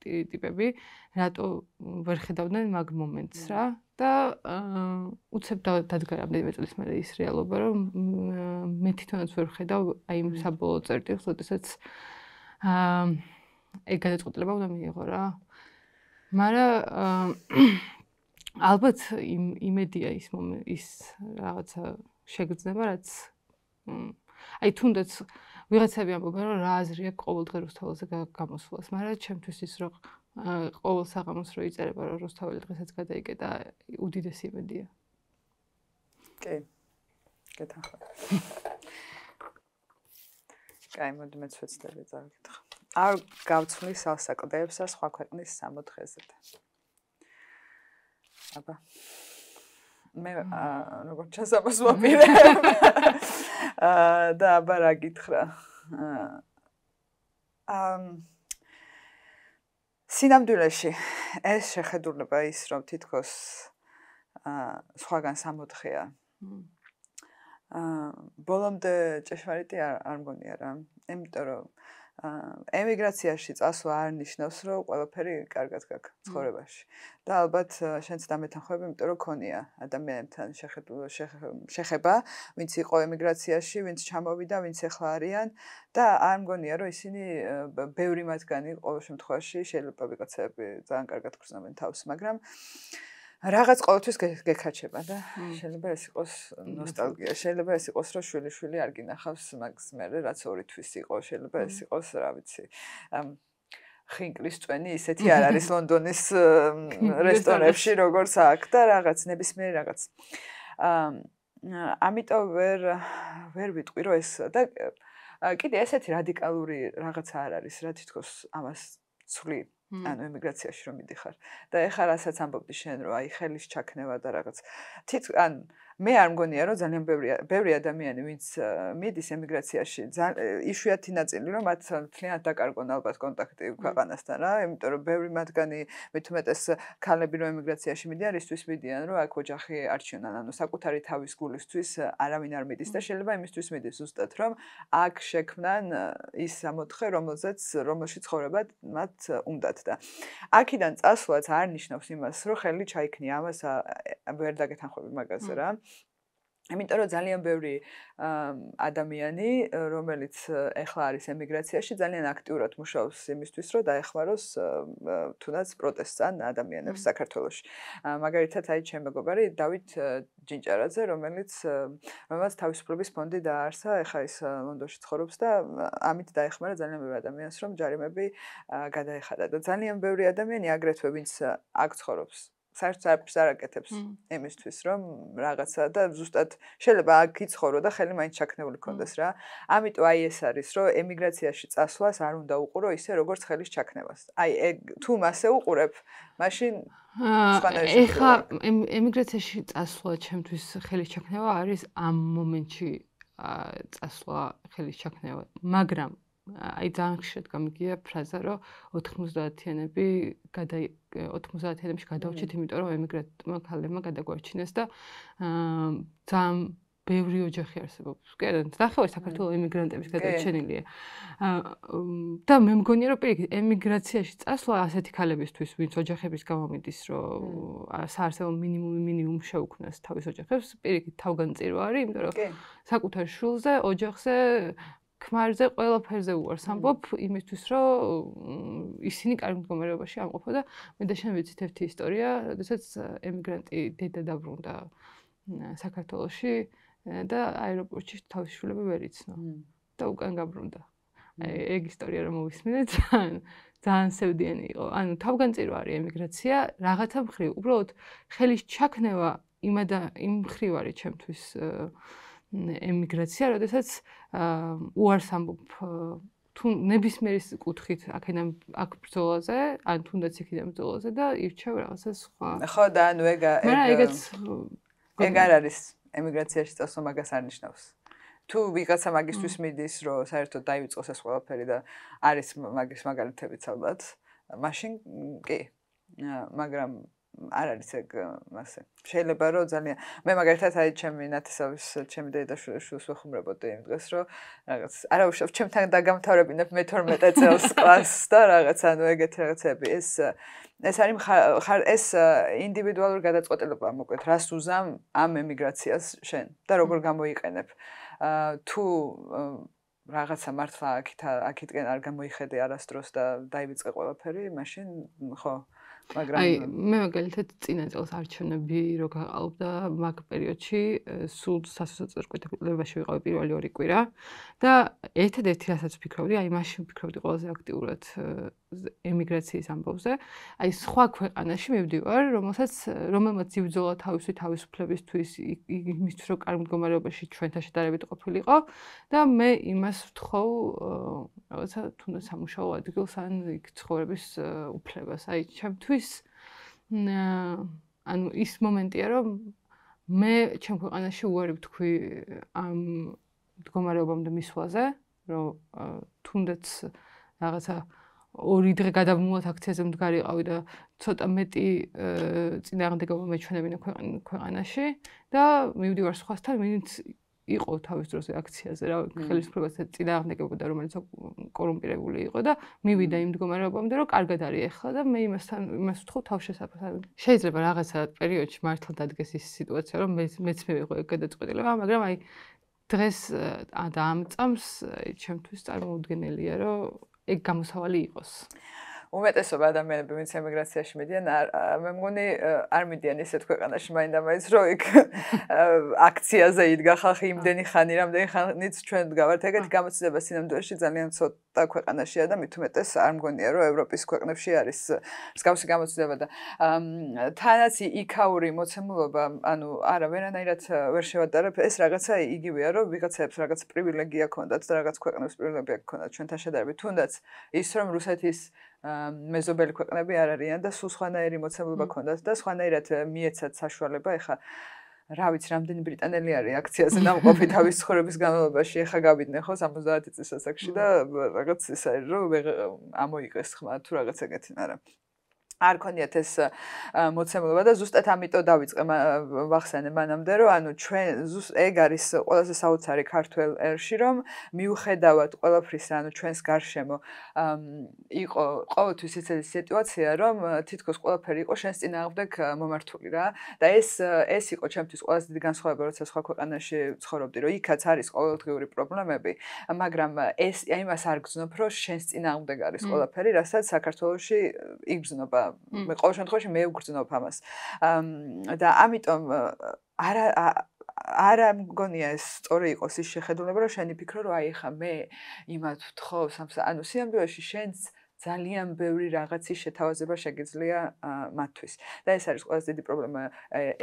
ტიპები რატო ვერ ხედავდნენ მაგ მომენტს რა და უცებ დადგა რამდენიმე წლის მერე ის რეალობა რომ მე თვითონაც ვერ ხედავ აი იმ საბოლოო წერტილს, როდესაც ეგ გადაწყვეტილება უნდა მიიღო რა. მაგრამ ალბათ იმედია ის რაღაცა შეგრძნება, რაც აი თუნდაც ვიღაცები ამბობენ რომ რა აზრი აქვს ყოველდღე რუსთაველზე გამოსვლას, მაგრამ ჩემთვის ის რომ ყოველ საღამოს რო იწერება რომ რუსთაველი დღესაც გადაიკეტა, უდიდესი იმედია. კი. გეთანხმები. კაი, მოდი მეც ვეცდები წავიკითხო. არ გავცვლი სალსაკლდეებს და სხვა ქვეყნის სამოთხეზე. აბა. მე როგორ ჩასაბას ვაპირებ. და აბა რა გითხრა. სინამდვილეში ეს შეხედულება ის რომ თითქოს სხვაგან სამოთხეა. ბოლომდე ჭეშმარიტი არ მგონია რა. იმიტომ რომ ემიგრაციაში წასვლა არ ნიშნავს რომ ყველაფერი კარგად გაქვს ცხოვრებაში. და ალბათ შენც დამეთანხმები, იმიტომ რომ ქონია ადამიანებთან შეხება, ვინც იყო ემიგრაციაში, ვინც ჩამოვიდა, ვინც ახლა არიან და არ მგონია რომ ისინი ბევრი მათგანი ყოველ შემთხვევაში შეიძლება ვიღაცები ძალიან კარგად გრძნობენ თავს, მაგრამ რაღაც ყოველთვის გეკაჩება და შეიძლება ეს იყოს ნოსტალგია, შეიძლება ეს იყოს რომ შვილი არ გინახავს მაგს მერე რაც 2 თვის იყო, შეიძლება ეს იყოს რა ვიცი ხინკლის წვენი ისეთი არ არის ლონდონის რესტორნებში როგორც აქ და რაღაც ნებისმიერი რაღაც. ამიტომ ვერ ვიტყვი რომ ეს და კიდე ესეთი რადიკალური რაღაცა არ არის რა თითქოს ამას ცვლი ანუ ემიგრაციაში რომ მიდიხარ და ეხლა რასაც ამბობდი შენ რომ აი ხელის ჩაქნევა და რაღაც ან მე არ მგონია რომ ძალიან ბევრი ადამიანი ვინც მიდის ემიგრაციაში იშვიათი ნაწილი რომ მათ მთლიანად დაკარგონ ალბათ კონტაქტი ქვეყანასთან რა იმიტომ რომ ბევრი მათგანი მithumetes ქალები რომ ემიგრაციაში მიდიან რისთვის მიდიან რომ აქ ოჯახი არჩივნან ანუ საკუთარი თავის გულისთვის არავინ არ მიდის და შეიძლება იმისთვის მიდის ზუსტად რომ აქ შექმნან ის ამოთხე რომელში ცხოვრება მათ უნდათ და აქედან წასვლაც არ ნიშნავს იმას რომ ხელი ჩაიქნია ამას ვერ დაგეთანხმები მაგაზე რა იმიტომ რომ ძალიან ბევრი ადამიანი რომელიც ეხლა არის ემიგრაციაში ძალიან აქტიურად მუშაობს იმისთვის რომ დაეხმაროს თუნდაც პროტესტს ან ადამიანებს საქართველოში მაგალითად აი ჩემი მეგობარი დავით ჯინჭარაძე რომელიც თავისუფლების ფონდი დააარსა ეხლა ის ლონდონში ცხოვრობს და ამით დაეხმარა ძალიან ბევრი ადამიანს რომ ჯარიმები გადაეხადა და ძალიან ბევრი ადამიანი აგრეთვე ვინც აქ ცხოვრობს საერთოდ არ აკეთებს იმისთვის რომ რაღაცა და ზუსტად შეიძლება აქ იცხოვრო და ხელი მაინც ჩაქნეული ქონდეს რა. ამიტომ აი ეს არის რომ ემიგრაციაში წასვლას არ უნდა უყურო ისე როგორც ხელის ჩაქნებას. აი თუ მასე უყურებ, მაშინ ეხლა ემიგრაციაში წასვლა ჩემთვის ხელის ჩაქნება არის ამ მომენტში წასვლა ხელის ჩაქნება, მაგრამ აი ძალიან ხშირად გამიგია ფრაზა რომ 90-იანებში გადავჭით, იმიტომ რომ ემიგრანტმა ქალებმა გადაგვარჩინეს და ძალიან ბევრი ოჯახი არსებობს. კი არა, ნახევარი საქართველოს ემიგრანტების გადარჩენილია. და მე მგონია რომ პირიქით ემიგრაციაში წასვლა ასეთი ქალებისთვის, ვინც ოჯახების გამო მიდის, რომ საარსებო მინიმუმ შეუქმნას თავის ოჯახებს, პირიქით თავგანწირვა არის, იმიტომ რომ საკუთარ შვილზე, ოჯახზე ქმარზე ყველაფერზე უარს ამბობ იმისთვის რომ ისინი კარგ მდგომარეობაში ამყოფო და მე და შენ ვიცით ერთი ისტორია, როდესაც ემიგრანტი დედა დაბრუნდა საქართველოში და აეროპორტში თავის შვილები ვერ იცნო და უკან გაბრუნდა. ეგ ისტორია რომ მოვისმინეთ, ძალიან სევდიანი იყო. ანუ თავგანწირვა არის ემიგრაცია, რაღაცა მხრივ, უბრალოდ ხელის ჩაქნევა იმ მხრივ არის ჩემთვის ემიგრაცია, როდესაც უარს ამბობ თუ ნებისმიერი კუთხით აქ ბრძოლაზე, ან თუნდაც იქიდან ბრძოლაზე და ირჩევ რაღაცა სხვა. ხო და ანუ ეგ არ არის ემიგრაციაში წასვლა მაგას არ ნიშნავს. თუ ვიღაცა მაგისთვის მიდის, რომ საერთოდ დაივიწყოს ეს ყველაფერი და არის მაგის მაგალითებიც ალბათ, მაშინ კი. მაგრამ არ არის ეგ მასე. შეიძლება რომ ძალიან მე მაგალითად აი ჩემი ნათესავის ჩემი დედაშვილს ვეხმარებოდი იმ დღეს რომ რაღაც არავის ჩემთან დაგამთავრებინებ მე-12 წელს კლასს და რაღაც ანუ ეგეთი რაღაცები ეს არის ეს ინდივიდუალური გადაწყვეტილება მოკლედ რას უზამ ამ ემიგრაციას შენ და როგორ გამოიყენებ თუ რაღაცა მართლა აქეთკენ არ გამოიხედე არასდროს და დაივიწყე ყველაფერი მაშინ ხო მაგრამ აი მე მაგალითად წინა წელს არჩევნები რო გაყალბდა მაგ პერიოდში სულ სასწორკვეთებაში ვიყავი პირველი 2 კვირა და ერთადერთი რასაც ვფიქრობდი აი მაშინ ვფიქრობდი ყველაზე აქტიურად ემიგრაციის ამბავზე აი სხვა ქვეყანაში მივდივარ რომელმაც იბრძოლა თავისი თავისუფლებისთვის იმისთვის რომ კარგ მდგომარეობაში ჩვენთან შედარებით ყოფილიყო და მე იმას ვთხოვ რაღაცა თუნდაც სამუშაო ადგილს ან იქ ცხოვრების უფლებას აი ჩემთვის ანუ ის მომენტია რომ მე ჩემ ქვეყანაში უარი ვთქვი ამ მდგომარეობამდე მისვლაზე რომ თუნდაც რაღაცა 2 დღე გადავმულად აქციაზე მდგარიყავი და ცოტა მეტი წინააღმდეგობა მეჩვენებინა ქვეყანაში და მივდივარ სხვასთან ვინც იყო თავის დროზე აქციაზე რა ხელისუფლებასთან წინააღმდეგებოდა რომელიც კორუმპირებული იყო და მივიდა იმ მდგომარეობამდე რომ კარგად არის ახლა და მე იმას ვთხოვ თავშესაფრად შეიძლება რაღაცა პერიოდში მართლა დადგეს ის სიტუაცია რომ მეც მივიღო ეგ გადაწყვეტილება მაგრამ აი დღეს და ამ წამს ჩემთვის წარმოუდგენელია რომ ეგ გამოსავალი იყოს უმეტესობა ადამიანები ვინც ემიგრაციაში მიდიან მე მგონი არ მიდიან ისეთ ქვეყანაში მაინდა-მაინც რომ იქ აქციაზე იდგა ხალხი იმდენი ხანი რამდენი ხანიც ჩვენ გავართ ეგეთი გამოცდილება სინამდვილეში ძალიან ცოტა ქვეყანაშია და მით უმეტეს არ მგონია რომ ევროპის ქვეყნებში არის მსგავსი გამოცდილება და თანაც იქაური მოცემულობა ანუ არა ვერანაირად ვერ შევატარებ ეს რაღაცა იგივეა რომ ვიღაცებს რაღაც პრივილეგია ჰქონდათ და რაღაც ქვეყნებს პრივილეგია ჰქონდათ ჩვენთან შედარებით თუნდაც ის რომ რუსეთის მეზობელი ქვეყნები არ არიან და სულ სხვანაირი მოცემულობა ჰქონდათ და სხვანაირად მიეცათ საშუალება ეხა რა ვიცი, რამდენი ბრიტანელი არის აქციაზე ნამყოფი თავის ცხოვრების განმავლობაში, ეხა გავიდნენ ხო 70 წლის ასაკში და რაღაც ის არის რომ ამოიღეს ხმა თუ რაღაც ეგეთი, მაგრამ არ ქონიათ ეს მოცემულობა და ზუსტად ამიტომ დავიწყე ვახსენე მანამდე რომ ანუ ჩვენ ეგ არის ყველაზე საოცარი ქართულ ერში რომ მიუხედავად ყველაფრისა ანუ ჩვენს გარშემო იყო ყოველთვის ისეთი სიტუაცია რომ თითქოს ყველაფერი იყო შენს წინააღმდეგ მომართული რა და ეს იყო ჩემთვის ყველაზე დიდი განსხვავება როცა სხვა ქვეყანაში ცხოვრობდი რომ იქაც არის ყოველდღიური პრობლემები მაგრამ ეს იმას არ გძნობ რომ შენს წინააღმდეგ არის ყველაფერი რასაც საქართველოში იგრძნობა მე ყოველ შემთხვევაში მე ვგრძნობ ამას და ამიტომ არა მგონია ეს სწორი იყოს ის შეხედულება რომ შენი ფიქრო რომ აი ხა მე იმათ ვთხოვს ანუ სიამბეში შენს ძალიან ბევრი რაღაცის შეთავაზება შეგიძლია მათთვის და ეს არის ყველაზე დიდი პრობლემა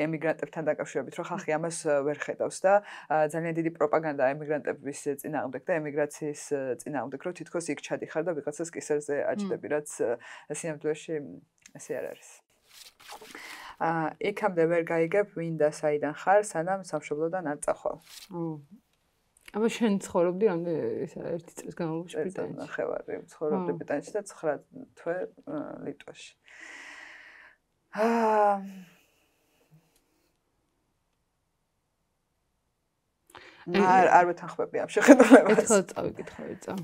ემიგრანტებთან დაკავშირებით რომ ხალხი ამას ვერ ხედავს და ძალიან დიდი პროპაგანდა ემიგრანტების წინააღმდეგ და ემიგრაციის წინააღმდეგ რომ თითქოს იქ ჩადიხარ და ვიღაცას კისერზე აჭდები რაც სიამბეში ესე არ არის იქამდე ვერ გაიგებ ვინ და საიდან ხარ სანამ სამშობლოდან არ წახვალ აბა შენ ცხოვრობდი ერთი წლის განმავლობაში ბრიტანეთში. ნახევარი ცხოვრობდი ბრიტანეთში და 9 თვე ლიტვაში. არ ვეთანხმები ამ შეხედულებას. ერთხელ წავიკითხავი წა.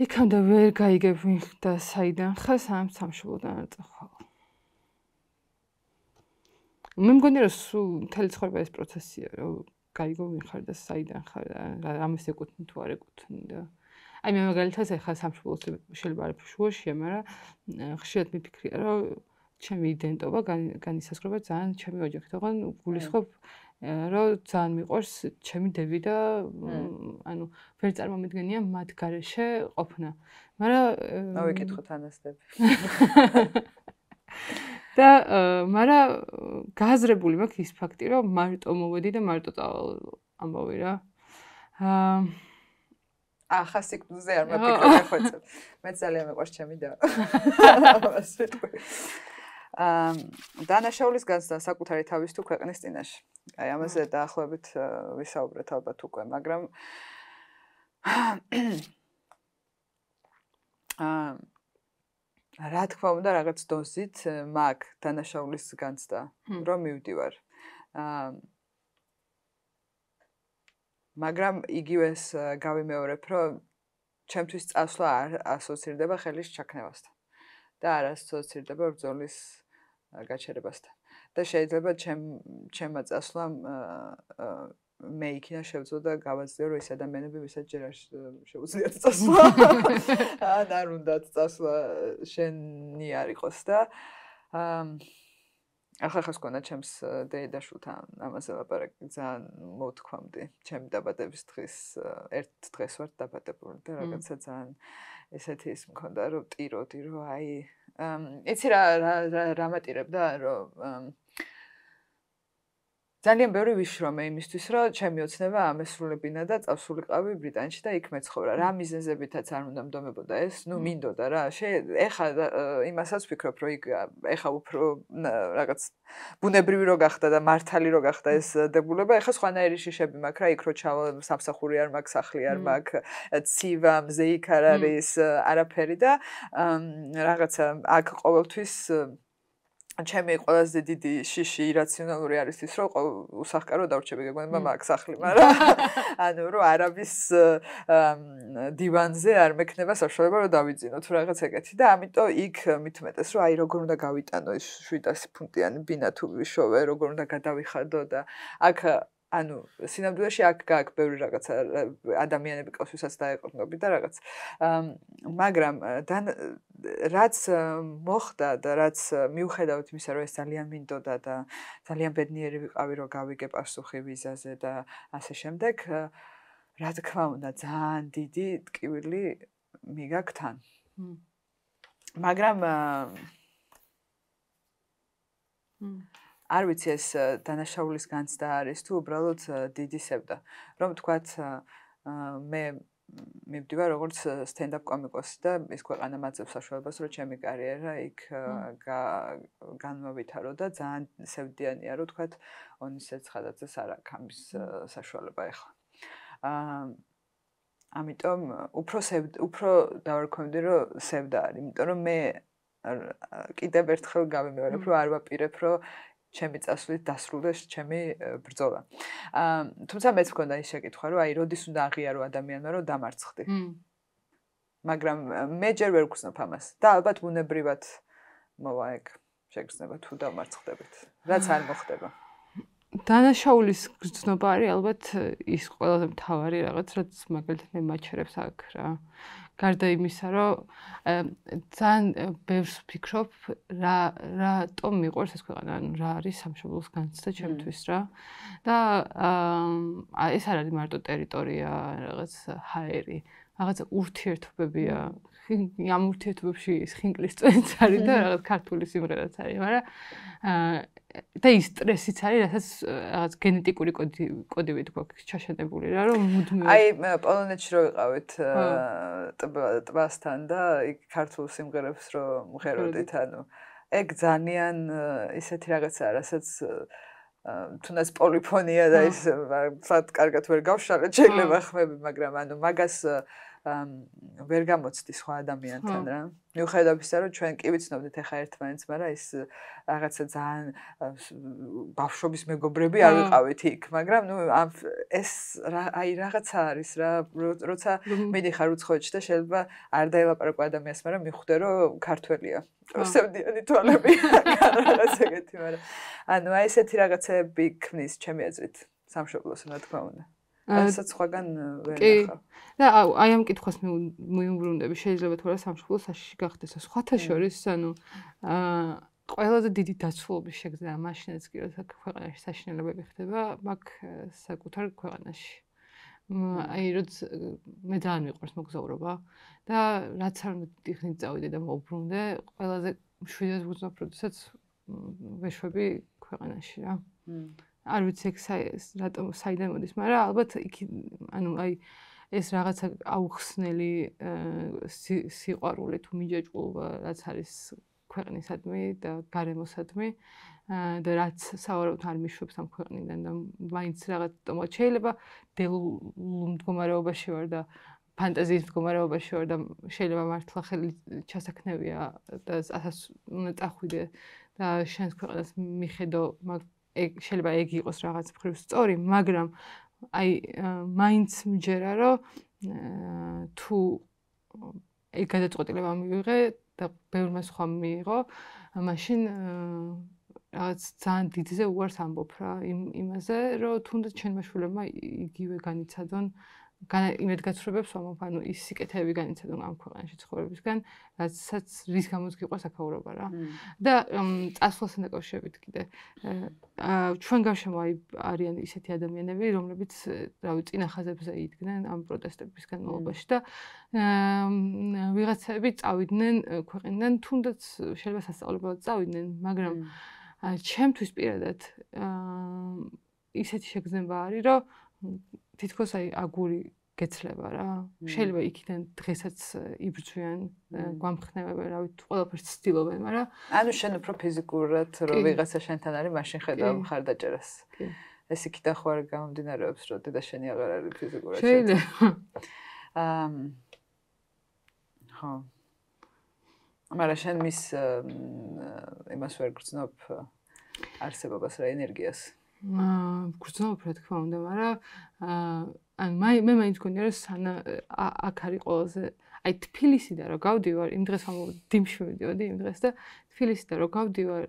იქამდე ვერ გაიგებ ვინ და საიდან ხარ სანამ სამშობლოდან არ წახვალ. მე მგონი რომ მთელი ცხოვრება ეს პროცესია რომ გაიგო ვინ ხარ და საიდან ხარ ამას ეკუთვნი თუ არ ეკუთვნი და აი მე მაგალითად ეხლა სამშობლოს შეიძლება არ შუაშია მაგრამ ხშირად მიფიქრია რომ ჩემი იდენტობა განისაზღვრება ძალიან ჩემი ოჯახით ოღონ გულისხმობ რომ ძალიან მიყვარს ჩემი დები და ანუ ვერ წარმომიდგენია მათ გარეშე ყოფნა მაგრამ მოვიკითხოთ ანასტები და მაგრამ გააზრებული მაქვს ის ფაქტი რომ მარტო მოვედი და მარტო წავალ ამბავი რა ახლა სიკვდილზე არ მაფიქრე ხოწებ მე ძალიან მიყვარს ჩემი და დანაშაულის განცდა საკუთარი თავის თუ ქვეყნის წინაშე აი ამაზე დაახლოებით ვისაუბრეთ ალბათ უკვე მაგრამ რა თქმა უნდა რაღაც დოზით მაგ დანაშაულის განცდა რომ მივდივარ მაგრამ იგივეს გავიმეორებ რომ ჩემთვის წასვლა არ ასოცირდება ხელის ჩაქნევასთან და არ ასოცირდება ბრძოლის გაჩერებასთან და შეიძლება ჩემმა წასვლამ მე იქნა შევძლო და გავაძლიერო რომ ის ადამიანები ვისაც ჯერ არ შეუძლიათ წასვლა ან არ უნდათ წასვლა შენი არ იყოს და ახლა ხასკონა ჩემს დედაშვილთან ამაზე ლაპარაკი ძალიან მოვთქვამდი ჩემი დაბადების დღის ერთ დღეს ვარ დაბადებული და რაღაცა ძალიან ესეთი ის მქონდა რომ ტიროდი რომ აი იცი რა მატირებდა რომ ძალიან ბევრი ვიშრომე იმისთვის, რომ ჩემი ოცნება ამესრულებინა და წავსულიყავი ბრიტანეთში და იქ მეცხოვრა. რა მიზეზებითაც არ უნდა მდომებოდა ეს, მინდოდა რა. ეხა იმასაც ვფიქრობ, რომ იქ ეხა უფრო რაღაც ბუნებრივი რო გახდა და მართალი რო გახდა ეს დებულება, ეხა სხვანაირი შიშები მაქვს რა, იქ რო ჩავალ სამსახური არ მაქვს, სახლი არ მაქვს, ცივა, მზე იქ არ არის არაფერი და რაღაცა აქ ყოველთვის ჩემი ყველაზე დიდი შიში ირაციონალური არის ის, რომ უსახკარო დავრჩები გეგონება მაქვს სახლი, მაგრამ ანუ რომ არავის დივანზე არ მექნება საშუალება რომ დავიძინო თუ რაღაც ეგეთი და ამიტომ იქ მithumetes რომ აი როგორ უნდა გავიტანო ეს 700 ფუნტიანი ბინა თუ ვიშოვე, როგორ უნდა გადავიხადო და აქ ანუ სინამდვილეში აქ გააქვს ბევრი რაღაცა ადამიანები ყავსვისაც დაეყრდნობი და რაღაც მაგრამ რაც მოხდა და რაც მიუხედავად იმისა რომ ეს ძალიან მინდოდა და ძალიან ბედნიერი ვიყავი რომ გავიგე პასუხი ვიზაზე და ასე შემდეგ რა თქმა უნდა ძალიან დიდი ტკივილი მიგაქვს თან მაგრამ არ ვიცი ეს დანაშაულის განცდა არის თუ უბრალოდ დიდი სევდა რომ თქვათ მე მივდივარ როგორც stand-up კომიკოსი და ის ქვეყანა მაძლევს საშუალებას, რომ ჩემი კარიერა იქ განმოვითარო და ძალიან სევდიანია, რომ თქვათ ონისე ცხადაძეს არ აქვს ამის საშუალება ახლა. ამიტომ უფრო დავარქვევდი, რომ სევდა არის, იმიტომ რომ მე კიდევ ერთხელ გავიმეორებ, რომ არ ვაპირებ, რომ ჩემი წასვლით დასრულდეს ჩემი ბრძოლა. თუმცა მეც მქონდა ის შეკითხვა, რომ აი როდის უნდა აღიარო ადამიანმა, რომ დამარცხდი. მაგრამ მე ჯერ ვერ ვგრძნობ ამას და ალბათ ბუნებრივად მოვა ეგ შეგრძნება თუ დამარცხდებით. რაც არ მოხდება. დანაშაულის გრძნობა არის ალბათ ის ყველაზე მთავარი რაღაც, რაც მაგალითად მე მაჩერებს აქ რა. გარდა იმისა, რომ ძალიან ბევრს ვფიქრობ, რატომ მიყვარს ეს ქვეყანა, ანუ რა არის სამშობლოს განცდა ჩემთვის რა. და ეს არ არის მარტო ტერიტორია, რაღაც ჰაერი, რაღაც ურთიერთობებია. ამ ურთიერთობებში ხინკლის წვენც არის და რაღაც ქართული სიმღერაც არის, მაგრამ და ის სტრესიც არის, რასაც რაღაც გენეტიკური კოდივით გვაქვს ჩაშენებული რა, რომ მუდმივად აი პოლონეთში რო ვიყავით ტბასთან და იქ ქართულ სიმღერებს რო მღეროდით, ანუ ეგ ძალიან ისეთი რაღაცაა, რასაც თუნდაც პოლიფონია და ის კარგად ვერ გავშალეთ შეიძლება ხმები, მაგრამ ანუ მაგას ვერ გამოცდი სხვა ადამიანთან რა. მიუხედავად ისისა, რომ ჩვენ კი ვიცნობდით ახლა ერთმანეთს, მაგრამ ის რაღაცა ძალიან ბავშვობის მეგობრები არ ვიყავით იქ, მაგრამ ნუ ეს აი რაღაცა არის რა, როცა მიდიხარ უცხოეთში და შეიძლება არ დაელაპარაკო ადამიანს, მაგრამ მიხვდე, რომ ქართველია. სევდიანი თვალები რაღაც ეგეთი, მაგრამ ანუ აი ესეთი რაღაცები ქმნის ჩემი აზრით სამშობლოს, რა თქმა უნდა. ასაც სხვაგან ვერ ნახავ. და აი ამ კითხვას მიუბრუნდები, შეიძლება თუ არა სამშობლოს საშიში გახდეს. სხვათა შორის, ანუ ყველაზე დიდი დაცულობის შეგრძნება მაშინაც კი, როცა ქვეყანაში საშინელებები ხდება, მაგ საკუთარ ქვეყანაში. აი როცა მე ძალიან მიყვარს მოგზაურობა და რაც არ უნდა დიხნით წავიდე და მოვბრუნდე, ყველაზე მშვიდად ვგრძნობ, როდესაც ვეშვები ქვეყანაში რა. არ ვიცი ეგ რატომ საიდან მოდის, მაგრამ ალბათ იქ ანუ აი ეს რაღაცა აუხსნელი სიყვარული თუ მიჯაჭვობა, რაც არის ქვეყნისადმი და გარემოსადმი და რაც სავარაუდოდ არ მიშვებს ამ ქვეყნიდან და მაინც რაღაც თომად შეიძლება დელულ მდგომარეობაში ვარ და ფანტაზიის მდგომარეობაში ვარ და შეიძლება მართლა ხელი ჩასაქნევია და ასაც უნდა წახვიდე და შენს ქვეყანას მიხედო, შეიძლება ეგ იყოს რაღაც მხრივ სწორი, მაგრამ აი მაინც მჯერა, რომ თუ ეგ გადაწყვეტილება მივიღე და ბევრმა სხვა მიიღო, მაშინ რაღაც ძალიან დიდზე უარს ამბობ რა იმაზე, რომ თუნდაც ჩვენმა შვილებმა იგივე განიცადონ იმედგაცრუებებს ვამბობ, ანუ ის სიკეთეები განიცადონ ამ ქვეყანაში ცხოვრებისგან, რაცაც რის გამოც გიყვარს აქაურობა რა. და წასვლასთან დაკავშირებით კიდე ჩვენ გარშემო არიან ისეთი ადამიანები, რომლებიც რავი წინა ხაზებზე იდგნენ ამ პროტესტების განმავლობაში და ვიღაცები წავიდნენ ქვეყნიდან, თუნდაც შეიძლება სასწავლებელად წავიდნენ, მაგრამ ჩემთვის პირადად ისეთი შეგრძნება არის, რომ თითქოს აი აგური გეცლება რა. შეიძლება იქიდან დღესაც იბრძვიან, გვამხნევებენ, რავი, ყველაფერს ცდილობენ, მაგრამ ანუ შენ უფრო ფიზიკურად რომ ვიღაცა შენთან არის, მაშინ ხედავ მხარდაჭერას. ეს იქიდან ხო არ გამომდინარეობს, რომ დედა შენი აღარ არის ფიზიკურად. შეიძლება. ხო. მაგრამ შენ მის იმას ვერ გრძნობ არსებობას რა ენერგიას. გრძნობ რა თქმა უნდა, მაგრამ ან მე მაინც გქონია რომ სანა აქ არის ყველაზე აი თბილისიდან რომ გავდივარ იმ დღეს დინში მივდიოდი იმ დღეს და თბილისიდან რომ გავდივარ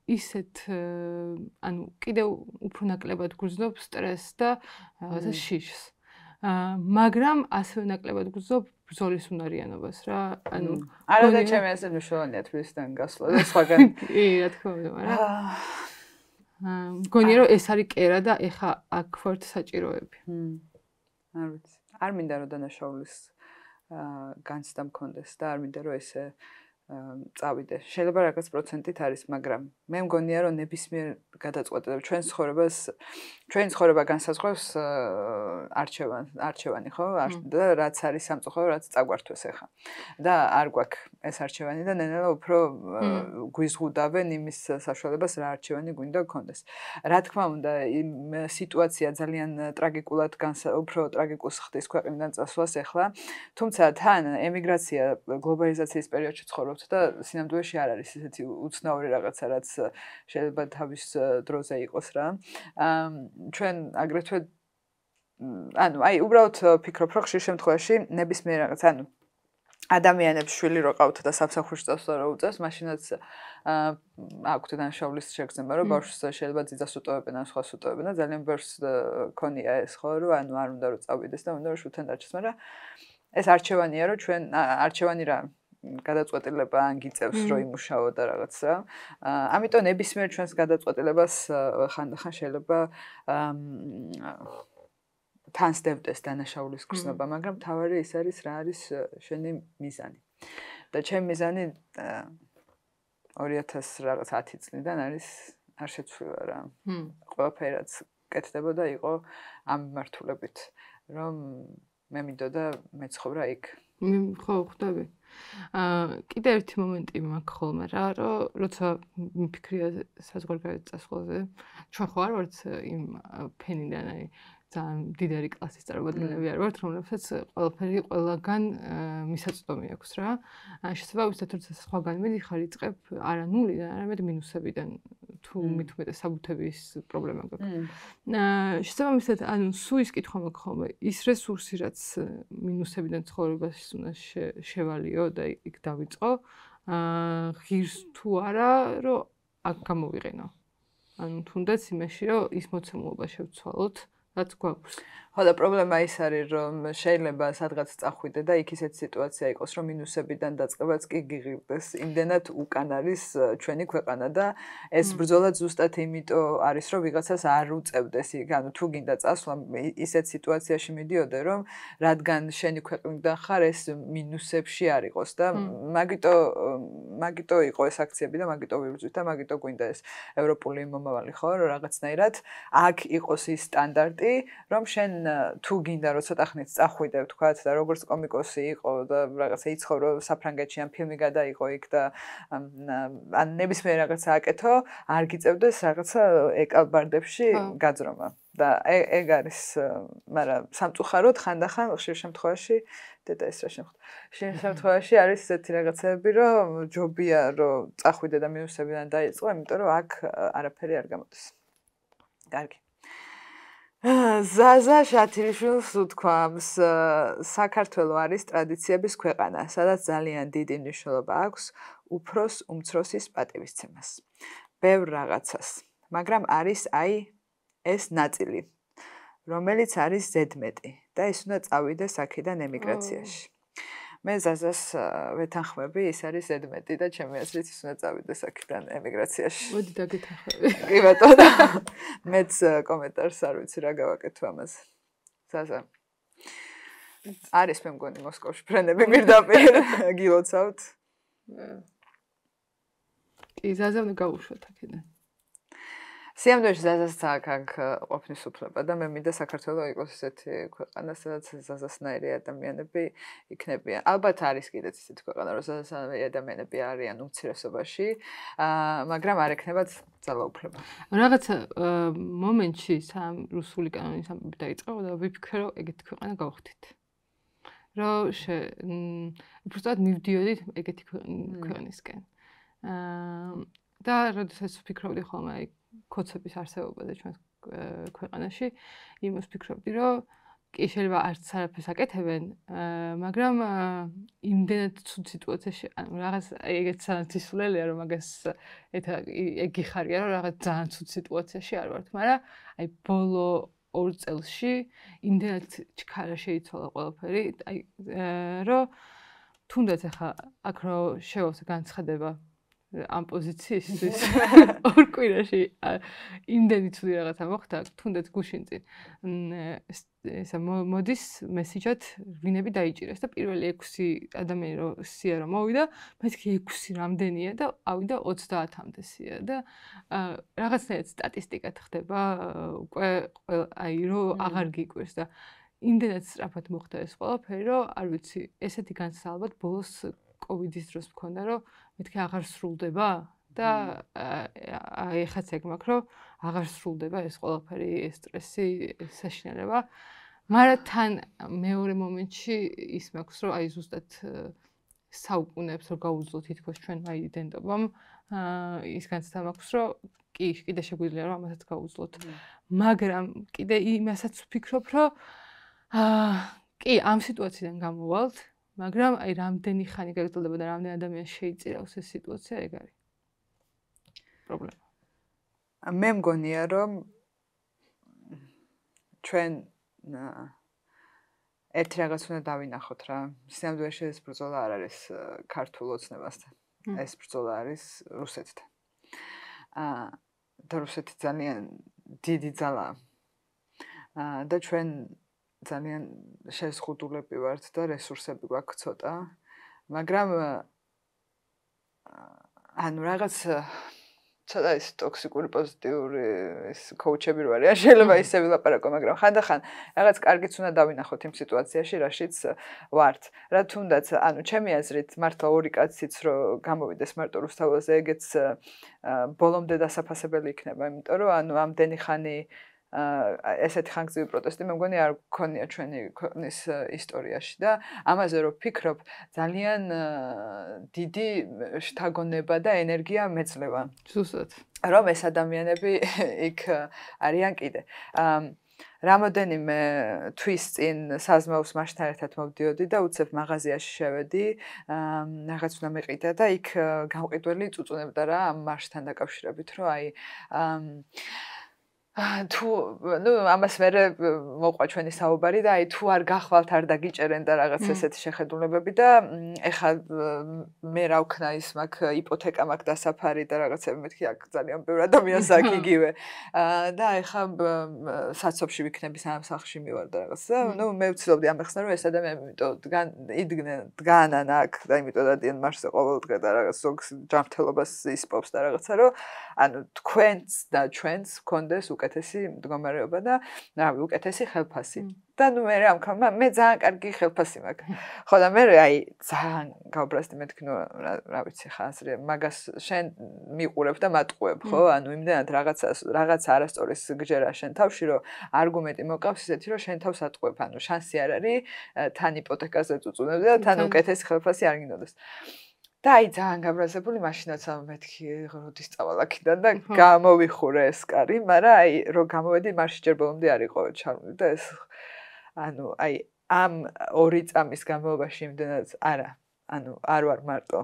ისეთ ანუ კიდევ უფრო ნაკლებად გრძნობ სტრესს და რაღაცა შიშს მაგრამ ასევე ნაკლებად გრძნობ ბრძოლის უნარიანობას რა ანუ არა და ჩემი ასე მნიშვნელოვანია თბილისიდან გასვლა და სხვაგან კი რა თქმა უნდა მაგრამ მგონია რომ ეს არის კერა და ეხა აქ ვართ საჭიროები. არ ვიცი. არ მინდა რომ დანაშაულის განცდა მქონდეს და არ მინდა რომ ესე წავიდე. შეიძლება რაღაც პროცენტით არის, მაგრამ მე მგონია რომ ნებისმიერ გადაწყვეტილებას ჩვენი ცხოვრება განსაზღვრავს არჩევანი, ხო? და რაც არის სამწუხარო, რაც წაგვართვეს ახლა. და არ გვაქვს ეს არჩევანი და ნელა უფრო გვიზღუდავენ იმის საშუალებას რა არჩევანი გვინდა გქონდეს. რა თქმა უნდა, იმ სიტუაცია ძალიან ტრაგიკულად უფრო ტრაგიკულს ხდის ქვეყნიდან წასვლას ახლა, თუმცა თან ემიგრაცია გლობალიზაციის პერიოდში ცხოვრობთ და სინამდვილეში არ არის ესეთი უცნაური რაღაცა, რაც შეიძლება თავის დროზე იყოს რა. ჩვენ აგრეთვე უბრალოდ ფიქრობ, რომ ხშირ შემთხვევაში ნებისმიერ რაღაც, ადამიანებს შვილი რო ყავთ და სამსახურში წასვლა რო უწევს, მაშინაც აქვთ დანაშაულის შეგრძნება, რომ ბავშვს შეიძლება ძიძას უტოვებენ ან სხვას უტოვებენ და ძალიან ბევრს ქონია ეს ხო, რომ არ უნდა რომ წავიდეს და უნდა რომ შვილთან დარჩეს, მაგრამ ეს არჩევანია, რომ ჩვენ არჩევანი რა გადაწყვეტილება ან გიწევს რომ იმუშაო და რაღაც რა. ამიტომ ნებისმიერ ჩვენს გადაწყვეტილებას ხანდახან შეიძლება თან სდევდეს დანაშაულის გრძნობა, მაგრამ თავარი ის არის რა არის შენი მიზანი. და ჩემი მიზანი 2010 წლიდან არის არ შეცვლილა რა. ყველაფერი რაც კეთდებოდა იყო ამ მიმართულებით, რომ მე მინდოდა მეცხოვრა იქ. ხო, ხვდები. კიდე ერთი მომენტი მაქვს ხოლმე რა, რომ როცა მიფიქრია საზღვარგარეთ წასვლაზე, ჩვენ ხო არ ვართ იმ ფენიდან, აი ძალიან დიდარი კლასის წარმომადგენლები არ ვართ, რომლებსაც ყველაფერი ყველგან მისაწვდომი აქვს რა. შესაძლოა ვისაც როცა სხვაგან მიდიხარ, იწყებ არა ნულიდან, არამედ მინუსებიდან, თუ მით უმეტეს საბუთების პრობლემა გვაქვს. შესაბამისად, ანუ სულ ის კითხვა მაქვს ხოლმე, ის რესურსი, რაც მინუსებიდან ცხოვრებას უნდა შევალიო და იქ დავიწყო, ღირს თუ არა, რომ აქ გამოვიყენო. ანუ თუნდაც იმაში, რომ ის მოცემულობა შევცვალოთ, რაც გვაქვს. ხო და პრობლემა ის არის, რომ შეიძლება სადღაც წახვიდე და იქ ისეთი სიტუაცია იყოს, რომ მინუსებიდან დაწყებაც კი გიღირდეს. იმდენად უკან არის ჩვენი ქვეყანა და ეს ბრძოლა ზუსტად იმიტომ არის, რომ ვიღაცას არ უწევდეს იქ. ანუ თუ გინდა წასვლა, ისეთ სიტუაციაში მიდიოდე, რომ რადგან შენი ქვეყნიდან ხარ, ეს მინუსებში არ იყოს და მაგიტო იყო ეს აქციები და მაგიტო ვიბრძვით და მაგიტო გვინდა ეს ევროპული მომავალი, ხო, რომ რაღაცნაირად აქ იყოს ის სტანდარტი, რომ შენ თუ გინდა რომ ცოტა ხნით წახვიდე ვთქვათ და როგორც კომიკოსი იყო და რაღაცა იცხოვრო საფრანგეთში ან ფილმი გადაიღო იქ და ან ნებისმიერ რაღაცა აკეთო, არ გიწევდეს რაღაცა ეკალბარდებში გაძრომა. და ეგ არის, მაგრამ სამწუხაროდ ხანდახან ხშირ შემთხვევაში დედა ეს რა შემთხვევაში არის ესეთი რაღაცები, რომ ჯობია რომ წახვიდე და მინუსებიდან დაიწყო, იმიტომ რომ აქ არაფერი არ გამოდის. კარგი. ზაზა შათილიშვილს უთქვამს, საქართველო არის ტრადიციების ქვეყანა, სადაც ძალიან დიდი მნიშვნელობა აქვს უფროს უმცროსის პატივისცემას. ბევრ რაღაცას, მაგრამ არის აი ეს ნაწილი, რომელიც არის ზედმეტი და ის უნდა წავიდეს აქედან ემიგრაციაში. მე ზაზას ვეთანხმები, ის არის ზედმეტი და ჩემი აზრით ის უნდა წავიდეს აქედან ემიგრაციაში. მოდი დაგეთანხმები. კი ბატონო. მეც კომენტარს არ ვიცი რა გავაკეთო ამაზე. ზაზა. არის მე მგონი მოსკოვში ფრენები პირდაპირ გილოცავთ. კი, ზაზა უნდა გავუშვათ აქედან. სიამოვნებაში ზაზას აქ ყოფნის უფლება და მე მინდა საქართველო იყოს ესეთი ქვეყანა, სადაც ზაზასნაირი ადამიანები იქნებიან. ალბათ არის კიდეც ესეთი ქვეყანა, რომ ზაზასნაირი ადამიანები არიან უმცირესობაში, მაგრამ არ ექნებათ ძალაუფლება. რაღაცა მომენტში სამ რუსული კანონის ამბები დაიწყო და ვიფიქრე, რომ ეგეთი ქვეყანა გავხდით. რომ უბრალოდ მივდიოდით ეგეთი ქვეყნისკენ. და როდესაც ვფიქრობდი ხოლმე აი კოცების არსებობაზე ჩვენს ქვეყანაში, იმას ვფიქრობდი, რომ კი შეიძლება არც არაფერს აკეთებენ, მაგრამ იმდენად ცუდ სიტუაციაში, ანუ რაღაც ეგეთ სანათლისულელია, რომ მაგას ეგ გიხარია, რომ რაღაც ძალიან ცუდ სიტუაციაში არ ვართ, მაგრამ აი ბოლო 2 წელში იმდენად ჩქარა შეიცვალა ყველაფერი, რომ თუნდაც ახლა აქ რო შევავსე განცხადება ამ პოზიციისთვის ორ კვირაში იმდენი ცუდი რაღაცა მოხდა, თუნდაც გუშინ წინ. ესა მოდის მესიჯად ვინები დაიჭირეს და პირველი 6 ადამიანი რო სია რომ მოვიდა, მეთქი 6 რამდენია და ავიდა 30-მდე სია და რაღაცნაირად სტატისტიკად ხდება უკვე აი რომ აღარ გიკვირს და იმდენად სწრაფად მოხდა ეს ყველაფერი, რომ არ ვიცი, ესეთი განცდა ალბათ ბოლოს კოვიდის დროს მქონდა, რომ მეთქი აღარ სრულდება და ეხაც ეგ მაქვს, რომ აღარ სრულდება ეს ყველაფერი, ეს სტრესი, საშინელება. მაგრამ თან მეორე მომენტში ის მაქვს, რომ აი ზუსტად საუკუნეებს რომ გაუძლო თითქოს ჩვენ აი დენტობამ, ის განცდა მაქვს, რომ კიდე შეგვიძლია რომ ამასაც გაუძლოთ. მაგრამ კიდე იმასაც ვფიქრობ, რომ კი, ამ სიტუაციიდან გამოვალთ, მაგრამ აი რამდენი ხანი გაგრძელდება და რამდენი ადამიანი შეიწირავს ეს სიტუაცია, ეგ არის პრობლემა. მე მგონია, რომ ჩვენ ერთი რაღაც უნდა დავინახოთ რა. სინამდვილეში ეს ბრძოლა არ არის ქართულ ოცნებასთან. ეს ბრძოლა არის რუსეთთან. და რუსეთი ძალიან დიდი ძალაა. და ჩვენ ძალიან შეზღუდულები ვართ და რესურსები გვაქვს ცოტა, მაგრამ ანუ რაღაც ცოტა ის ტოქსიკური პოზიტიური ის კოუჩები რო არის, შეიძლება ისე ვილაპარაკო, მაგრამ ხანდახან რაღაც კარგიც უნდა დავინახოთ იმ სიტუაციაში, რაშიც ვართ. რა თუნდაც, ანუ ჩემი აზრით, მართლა ორი კაციც რო გამოვიდეს მარტო რუსთაველზე, ეგეც ბოლომდე დასაფასებელი იქნება, იმიტომ რომ ანუ ამდენი ხანი ესეთი ხანგრძლივი პროტესტი მე მგონი არ გქონია ჩვენი ქვეყნის ისტორიაში და ამაზე რომ ვფიქრობ, ძალიან დიდი შთაგონება და ენერგია მეძლევა. ზუსტად. რომ ეს ადამიანები იქ არიან კიდე. რამოდენიმე თვის წინ საზმაოს მასთან ერთად მოვდიოდი და უცებ მაღაზიაში შევედი, რაღაც უნდა მეყიდა და იქ გამყიდველი წუწუნებდა რა ამ მასთან დაკავშირებით, რომ აი თუ ნუ ამას მერე მოყვა ჩვენი საუბარი და აი თუ არ გახვალთ არ დაგიჭერენ და რაღაც ესეთი შეხედულებები და ეხა მე რა ვქნა ის მაქვს იპოთეკა მაქვს დასაფარი და რაღაცები მეთქი აქ ძალიან ბევრი ადამიანს აქ იგივე და ეხა საცობში ვიქნები სამ სახლში მივარ და რაღაც და ნუ მე ვცდილობდი ამეხსნა რომ ეს ადამიანები იმიტომ დგანან აქ და იმიტომ დადიან მარსზე ყოველ დღე და რაღაც ზოგს ჯანმრთელობას ისპობს და რაღაცა რომ ანუ თქვენც და ჩვენც გქონდეს უკეთესი მდგომარეობა და რავი უკეთესი ხელფასი და ნუ მე მე ძალიან კარგი ხელფასი მაქვს ხო და მე აი ძალიან გავბრასდი მეთქი ნუ რა ვიცი ხა ასე მაგას შენ მიყურებ და მატყუებ ხო ანუ იმდენად რაღაც არასწორის გჯერა შენ თავში რომ არგუმენტი მოკავს ისეთი რომ შენ თავს ატყუებ ანუ შანსი არ არის თან იპოთეკაზე წუწუნებდი და თან უკეთესი ხელფასი არ გინდოდეს და აი ძალიან გაბრაზებული მაშინაც მეთქი როდის წავალ აქედან და გამოვიხურე ეს კარი, მაგრამ აი რომ გამოვედი მარში ჯერ ბოლომდე არ იყო ჩარული და ეს ანუ აი ამ 2 წამის განმავლობაში იმდენად არა, ანუ არ ვარ მარტო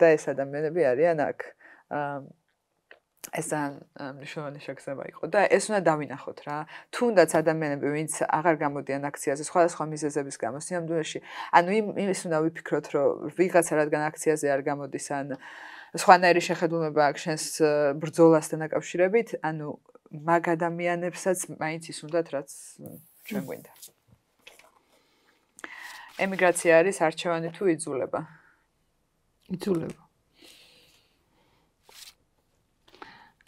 და ეს ადამიანები არიან აქ. ეს მნიშვნელოვანი შეგრძნება იყო და ეს უნდა დავინახოთ რა. თუნდაც ადამიანები ვინც აღარ გამოდიან აქციაზე სხვადასხვა მიზეზების გამო სიამდვილეში, ანუ იმის უნდა ვიფიქროთ, რომ ვიღაცა რადგან აქციაზე არ გამოდის ან სხვანაირი შეხედულება აქვს შენს ბრძოლასთან დაკავშირებით, ანუ მაგ ადამიანებსაც მაინც ის უნდათ, რაც ჩვენ გვინდა. ემიგრაცია არის არჩევანი თუ იძულება? იძულება.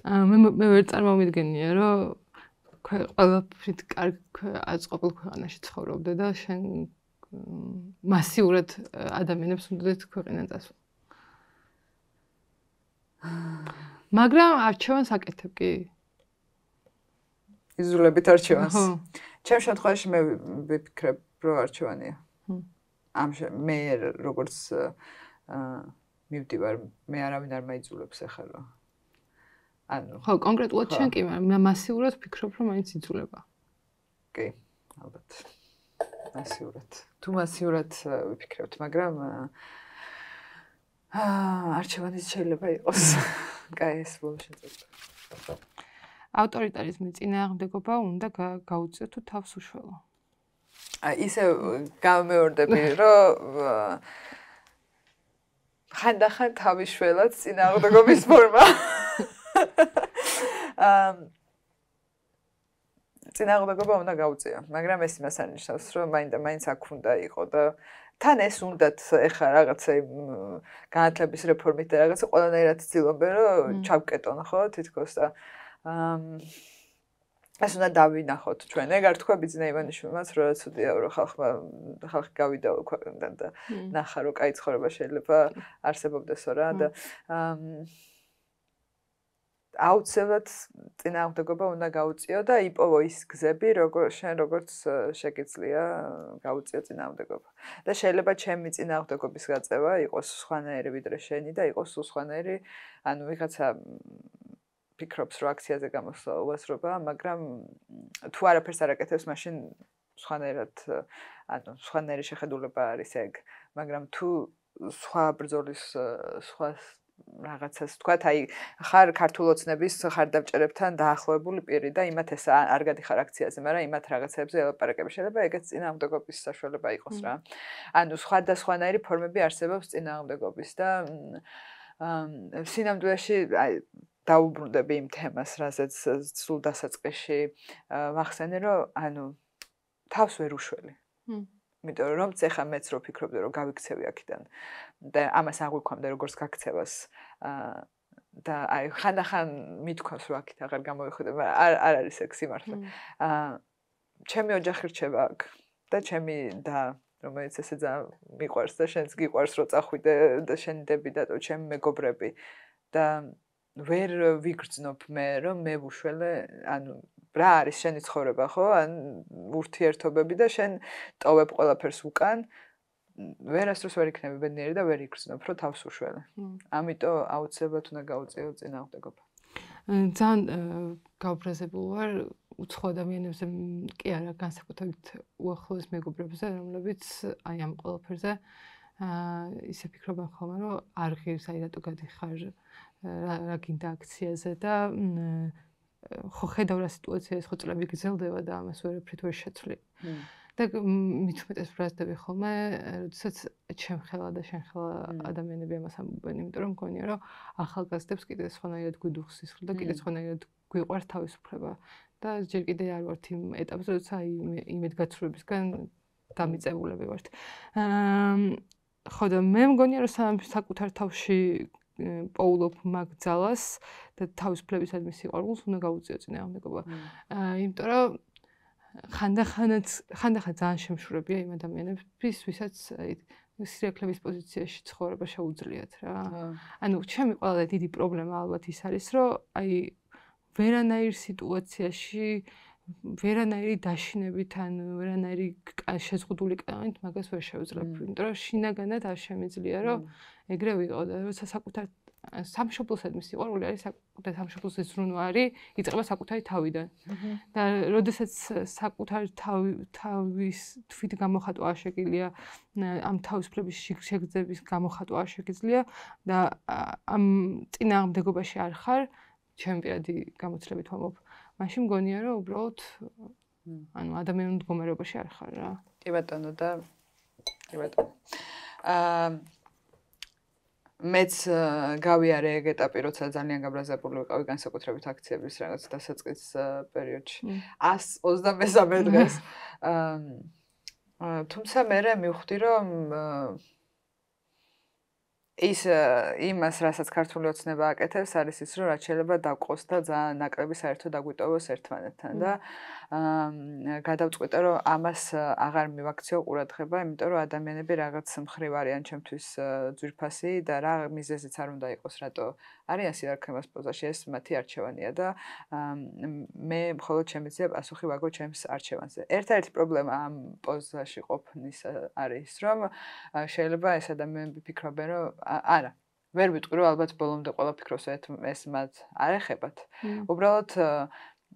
მე ვერ წარმოვიდგენია, რომ ყველაფრით კარგ აწყობილ ქვეყანაში ცხოვრობდე და შენ მასიურად ადამიანებს უნდათ ქვეყანა წასვლა. მაგრამ არჩევანს აკეთებ კი? იზოლებით არჩევანს. ჩემ შემთხვევაში მე ვიფიქრებ, რომ არჩევანია. მე როგორც მივდივარ, მე არავინ არ მაიძულებს ახლა რომ ანუ ხო, კონკრეტულად შენ კი, მაგრამ მასიურად ვფიქრობ, რომ მაინც იძულება. კი, ალბათ. მასიურად. თუ მასიურად ვიფიქრებთ, მაგრამ არჩევანი შეიძლება იყოს. კაი, ეს ბოლოს შეწყვეტა. ავტორიტარიზმის წინააღმდეგობა უნდა გაუწიოთ თუ თავს უშველო. ისე გამეორდები, რომ ხანდახან თავისშველად წინააღმდეგობის ფორმა. წინააღმდეგობა უნდა გაუწიო, მაგრამ ეს იმას არ ნიშნავს, რომ მაინც აქ უნდა იყო და თან ეს უნდათ ეხა რაღაცა განათლების რეფორმით და რაღაცა ყველანაირად ცდილობენ რომ ჩავკეტონ ხო თითქოს და ეს უნდა დავინახოთ ჩვენ. ეგ არ თქვა ბიძინა ივანიშვილმაც, რომ ცუდია რომ ხალხი გავიდა ქვეყნიდან და ნახა რომ კაი ცხოვრება შეიძლება არსებობდესო რა და აუცილებლად წინააღმდეგობა უნდა გაუწიო და იპოვო ის გზები, როგორც შეგიძლია გაუწიო წინააღმდეგობა. და შეიძლება ჩემი წინააღმდეგობის გაწევა იყოს სხვანაირი ვიდრე შენი და იყოს სხვანაირი, ანუ ვიღაცა ფიქრობს რომ აქციაზე გამოსვლა უასრობა, მაგრამ თუ არაფერს არ აკეთებს, მაშინ სხვანაირი შეხედულება არის ეგ, მაგრამ თუ სხვა ბრძოლის სხვა რაღაცას თქვათ, აი ხარ ქართულ ოცნების ხარდამჭერებთან დაახლოებული პირი და იმათ ეს არ გადიხარ აქციაზე, მაგრამ იმათ რაღაცებზე ელაპარაკები შეიძლება ეგეც წინააღმდეგობის საშუალება იყოს რა. ანუ სხვადასხვანაირი ფორმები არსებობს წინააღმდეგობის და სინამდვილეში აი დაუბრუნდები იმ თემას, რასაც სულ დასაწყისში ვახსენე, რომ ანუ თავს ვერ უშველი. იმიტომ რომ ეხა მეც რო ფიქრობდი რომ გავიქცევი აქედან და ამას აღვიქვამდე როგორც გაქცევას და აი ხანდახან მithქვას რომ აქეთ აღარ გამოვიხვიდე, მაგრამ არ არის ეგ სიმართლე. ჩემი ოჯახი რჩება აქ და ჩემი და რომელიც ესე ძალიან მიყვარს და შენც გიყვარს რომ წახვიდე და შენი დებიდატო, ჩემი მეგობრები და ვერ ვიგრძნობ მე რომ მე ვუშველე, ანუ რა არის შენი ცხოვრება ხო? ან ურთიერთობები და შენ ტოვებ ყველაფერს უკან. ვერასდროს ვერ იქნები ბედნიერი და ვერ იგრძნობ რომ თავს უშველე. ამიტომ აუცილებლად უნდა გაუწიო წინააღმდეგობა. ძალიან გაუბრაზებული ვარ უცხო ადამიანებზე კი არა, განსაკუთრებით უახლოეს მეგობრებზე, რომლებიც აი ამ ყველაფერზე ისე ფიქრობენ ხოლმე, რომ არ ღირს, აი რატო გადიხარ რა გინდა აქციაზე და ხო ხედავ რა სიტუაცია ეს ხო წლები გრძელდება და ამას ვერაფრით ვერ შეცვლი. და მით უმეტეს ბრაზდები ხოლმე, როდესაც ჩემ ხელა და შენ ხელა ადამიანები ამას ამბობენ, იმიტომ რომ მგონია რომ ახალგაზრდებს კიდე სხვანაირად გვიდუხს სისხლი და კიდე სხვანაირად გვიყვარს თავისუფლება და ჯერ კიდე არ ვართ იმ ეტაპზე, როცა აი იმედგაცრუებისგან დამიწებულები ვართ. ხო და მე მგონია რომ საკუთარ თავში პოულობ მაგ ძალას და თავისუფლებისადმი სიყვარულს უნდა გაუწიო წინააღმდეგობა. იმიტომ რომ ხანდახან ძალიან შემშურებია იმ ადამიანების, ვისაც სირიახლების პოზიციაში ცხოვრება შეუძლიათ რა. ანუ ჩემი ყველა დიდი პრობლემა ალბათ ის არის, რომ აი ვერანაირ სიტუაციაში ვერანაირი დაშინებით ან ვერანაირი შეზღუდული კანონით მაგას ვერ შევძლებ. იმიტომ რომ შინაგანად არ შემიძლია რომ ეგრე ვიყო და როცა საკუთარ სამშობლოსადმი სიყვარული არის საკუთარ სამშობლოს ზრუნვა არის იწყება საკუთარი თავიდან. და როდესაც საკუთარი თავის თვით გამოხატვა არ შეგიძლია, ამ თავისუფლების შეგრძნების გამოხატვა არ შეგიძლია და ამ წინააღმდეგობაში არ ხარ, ჩემი პირადი გამოცდილებით ვამბობ, მაშინ მგონია რომ უბრალოდ ანუ ადამიანურ მდგომარეობაში არ ხარ რა. კი ბატონო და კი ბატონო. მეც გავიარე ეგ ეტაპი, როცა ძალიან გაბრაზებული ვიყავი განსაკუთრებით აქციების რაღაც დასაწყის პერიოდში. 123 დღეს. თუმცა მე მივხვდი რომ ის იმას, რასაც ქართული ოცნება აკეთებს, არის ის, რომ რაც შეიძლება დაგყოს და ძალიან ნაკლები საერთოდ დაგვიტოვოს ერთმანეთთან და გადავწყვიტე, რომ ამას აღარ მივაქციო ყურადღება, იმიტომ რომ ადამიანები რაღაც მხრივ არიან ჩემთვის ძვირფასი და რა მიზეზიც არ უნდა იყოს, რატო არიან სიარქმევას პოზაში, ეს მათი არჩევანია და მე მხოლოდ შემიძლია პასუხი ვაგო ჩემს არჩევანზე. ერთ-ერთი პრობლემა ამ პოზაში ყოფნის არის, რომ შეიძლება ეს ადამიანები ფიქრობენ, რომ არა, ვერ ვიტყვი რომ ალბათ ბოლომდე ყველა ფიქრობს ეს მათ არ ეხებათ. უბრალოდ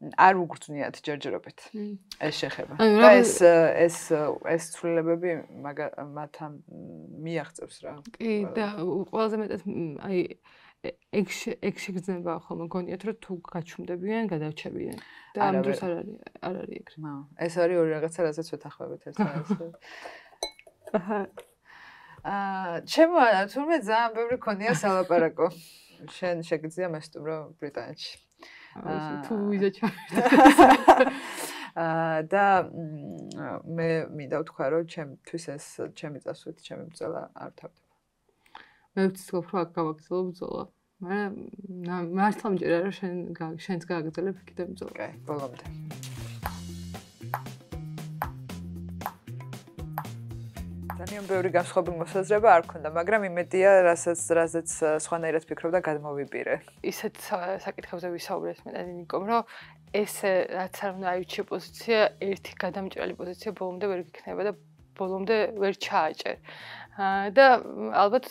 არ უგრძნიათ ჯერჯერობით ეს შეხება. და ეს ცვლილებები მათთან მიაღწევს რა. კი და ყველაზე მეტად აი ეგ შეგრძნება ხოლმე გონიათ რომ თუ გაჩუმდებიან, გადარჩებიან. და ამ დროს არ არის ეგრე. ეს არის ორი რაღაცა, რასაც ვეთანხმებით ერთმანეთს. ჩემო ანა, თურმე ძალიან ბევრი ქონია სალაპარაკო. შენ შეგიძლია მესტუმრო ბრიტანეთში. თუ ვიზა ჩავიდა. და მე მინდა ვთქვა, რომ ჩემთვის ეს ჩემი წასვლით, ჩემი ბრძოლა არ თავდება. მე ვცდილობ რომ აქ გავაგრძელო ბრძოლა. მართლა მჯერა რომ შენს გააგრძელებ კიდე ბრძოლა. კაი, ბოლომდე. ძალიან ბევრი განსხვავებული მოსაზრება არ ქონდა, მაგრამ იმედია, რაზეც სხვანაირად ფიქრობდა, გადმოვიპირე. ისეთ საკითხებზე ვისაუბრეთ მე და ნიკომ, რომ ეს რაც არ უნდა აირჩიო პოზიცია, ერთი გადამჭრელი პოზიცია ბოლომდე ვერ გიქნება და ბოლომდე ვერ ჩააჭერ. და ალბათ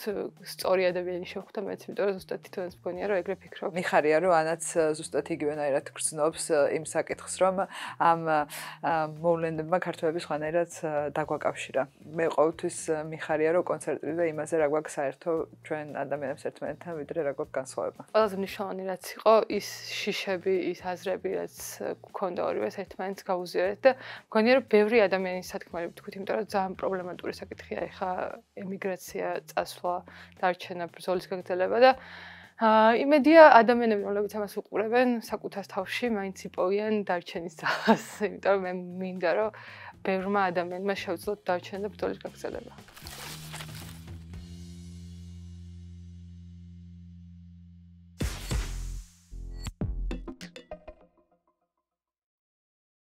სწორი ადამიანი შეხვდა მეც, იმიტომ რომ ზუსტად თვითონაც მგონია რომ ეგრე ფიქრობ. მიხარია რომ ანაც ზუსტად იგივენაირად გრძნობს იმ საკითხს, რომ ამ მოვლენებმა ქართველების სხვანაირად დაგვაკავშირა. მე ყოველთვის მიხარია რომ კონცენტრირდა იმაზე, რა გვაქვს საერთო ჩვენ ადამიანებს ერთმანეთთან, ვიდრე რა გვაქვს განსხვავება. ყველაზე მნიშვნელოვანი რაც იყო ის შიშები, ის აზრები, რაც გქონდა ორივეს ერთმანეთს გაუზიარეთ და მგონია რომ ბევრი ადამიანის სათქმელი ვთქვით, იმიტომ რომ ძალიან პრობლემატური საკითხია ეხა ემიგრაცია, წასვლა, დარჩენა, ბრძოლის გაგრძელება და იმედია ადამიანები, რომლებიც ამას უყურებენ, საკუთარ თავში მაინც იპოვიან დარჩენის ძალას, იმიტომ რომ მე მინდა რომ ბევრმა ადამიანმა შევძლოთ დარჩენა და ბრძოლის გაგრძელება.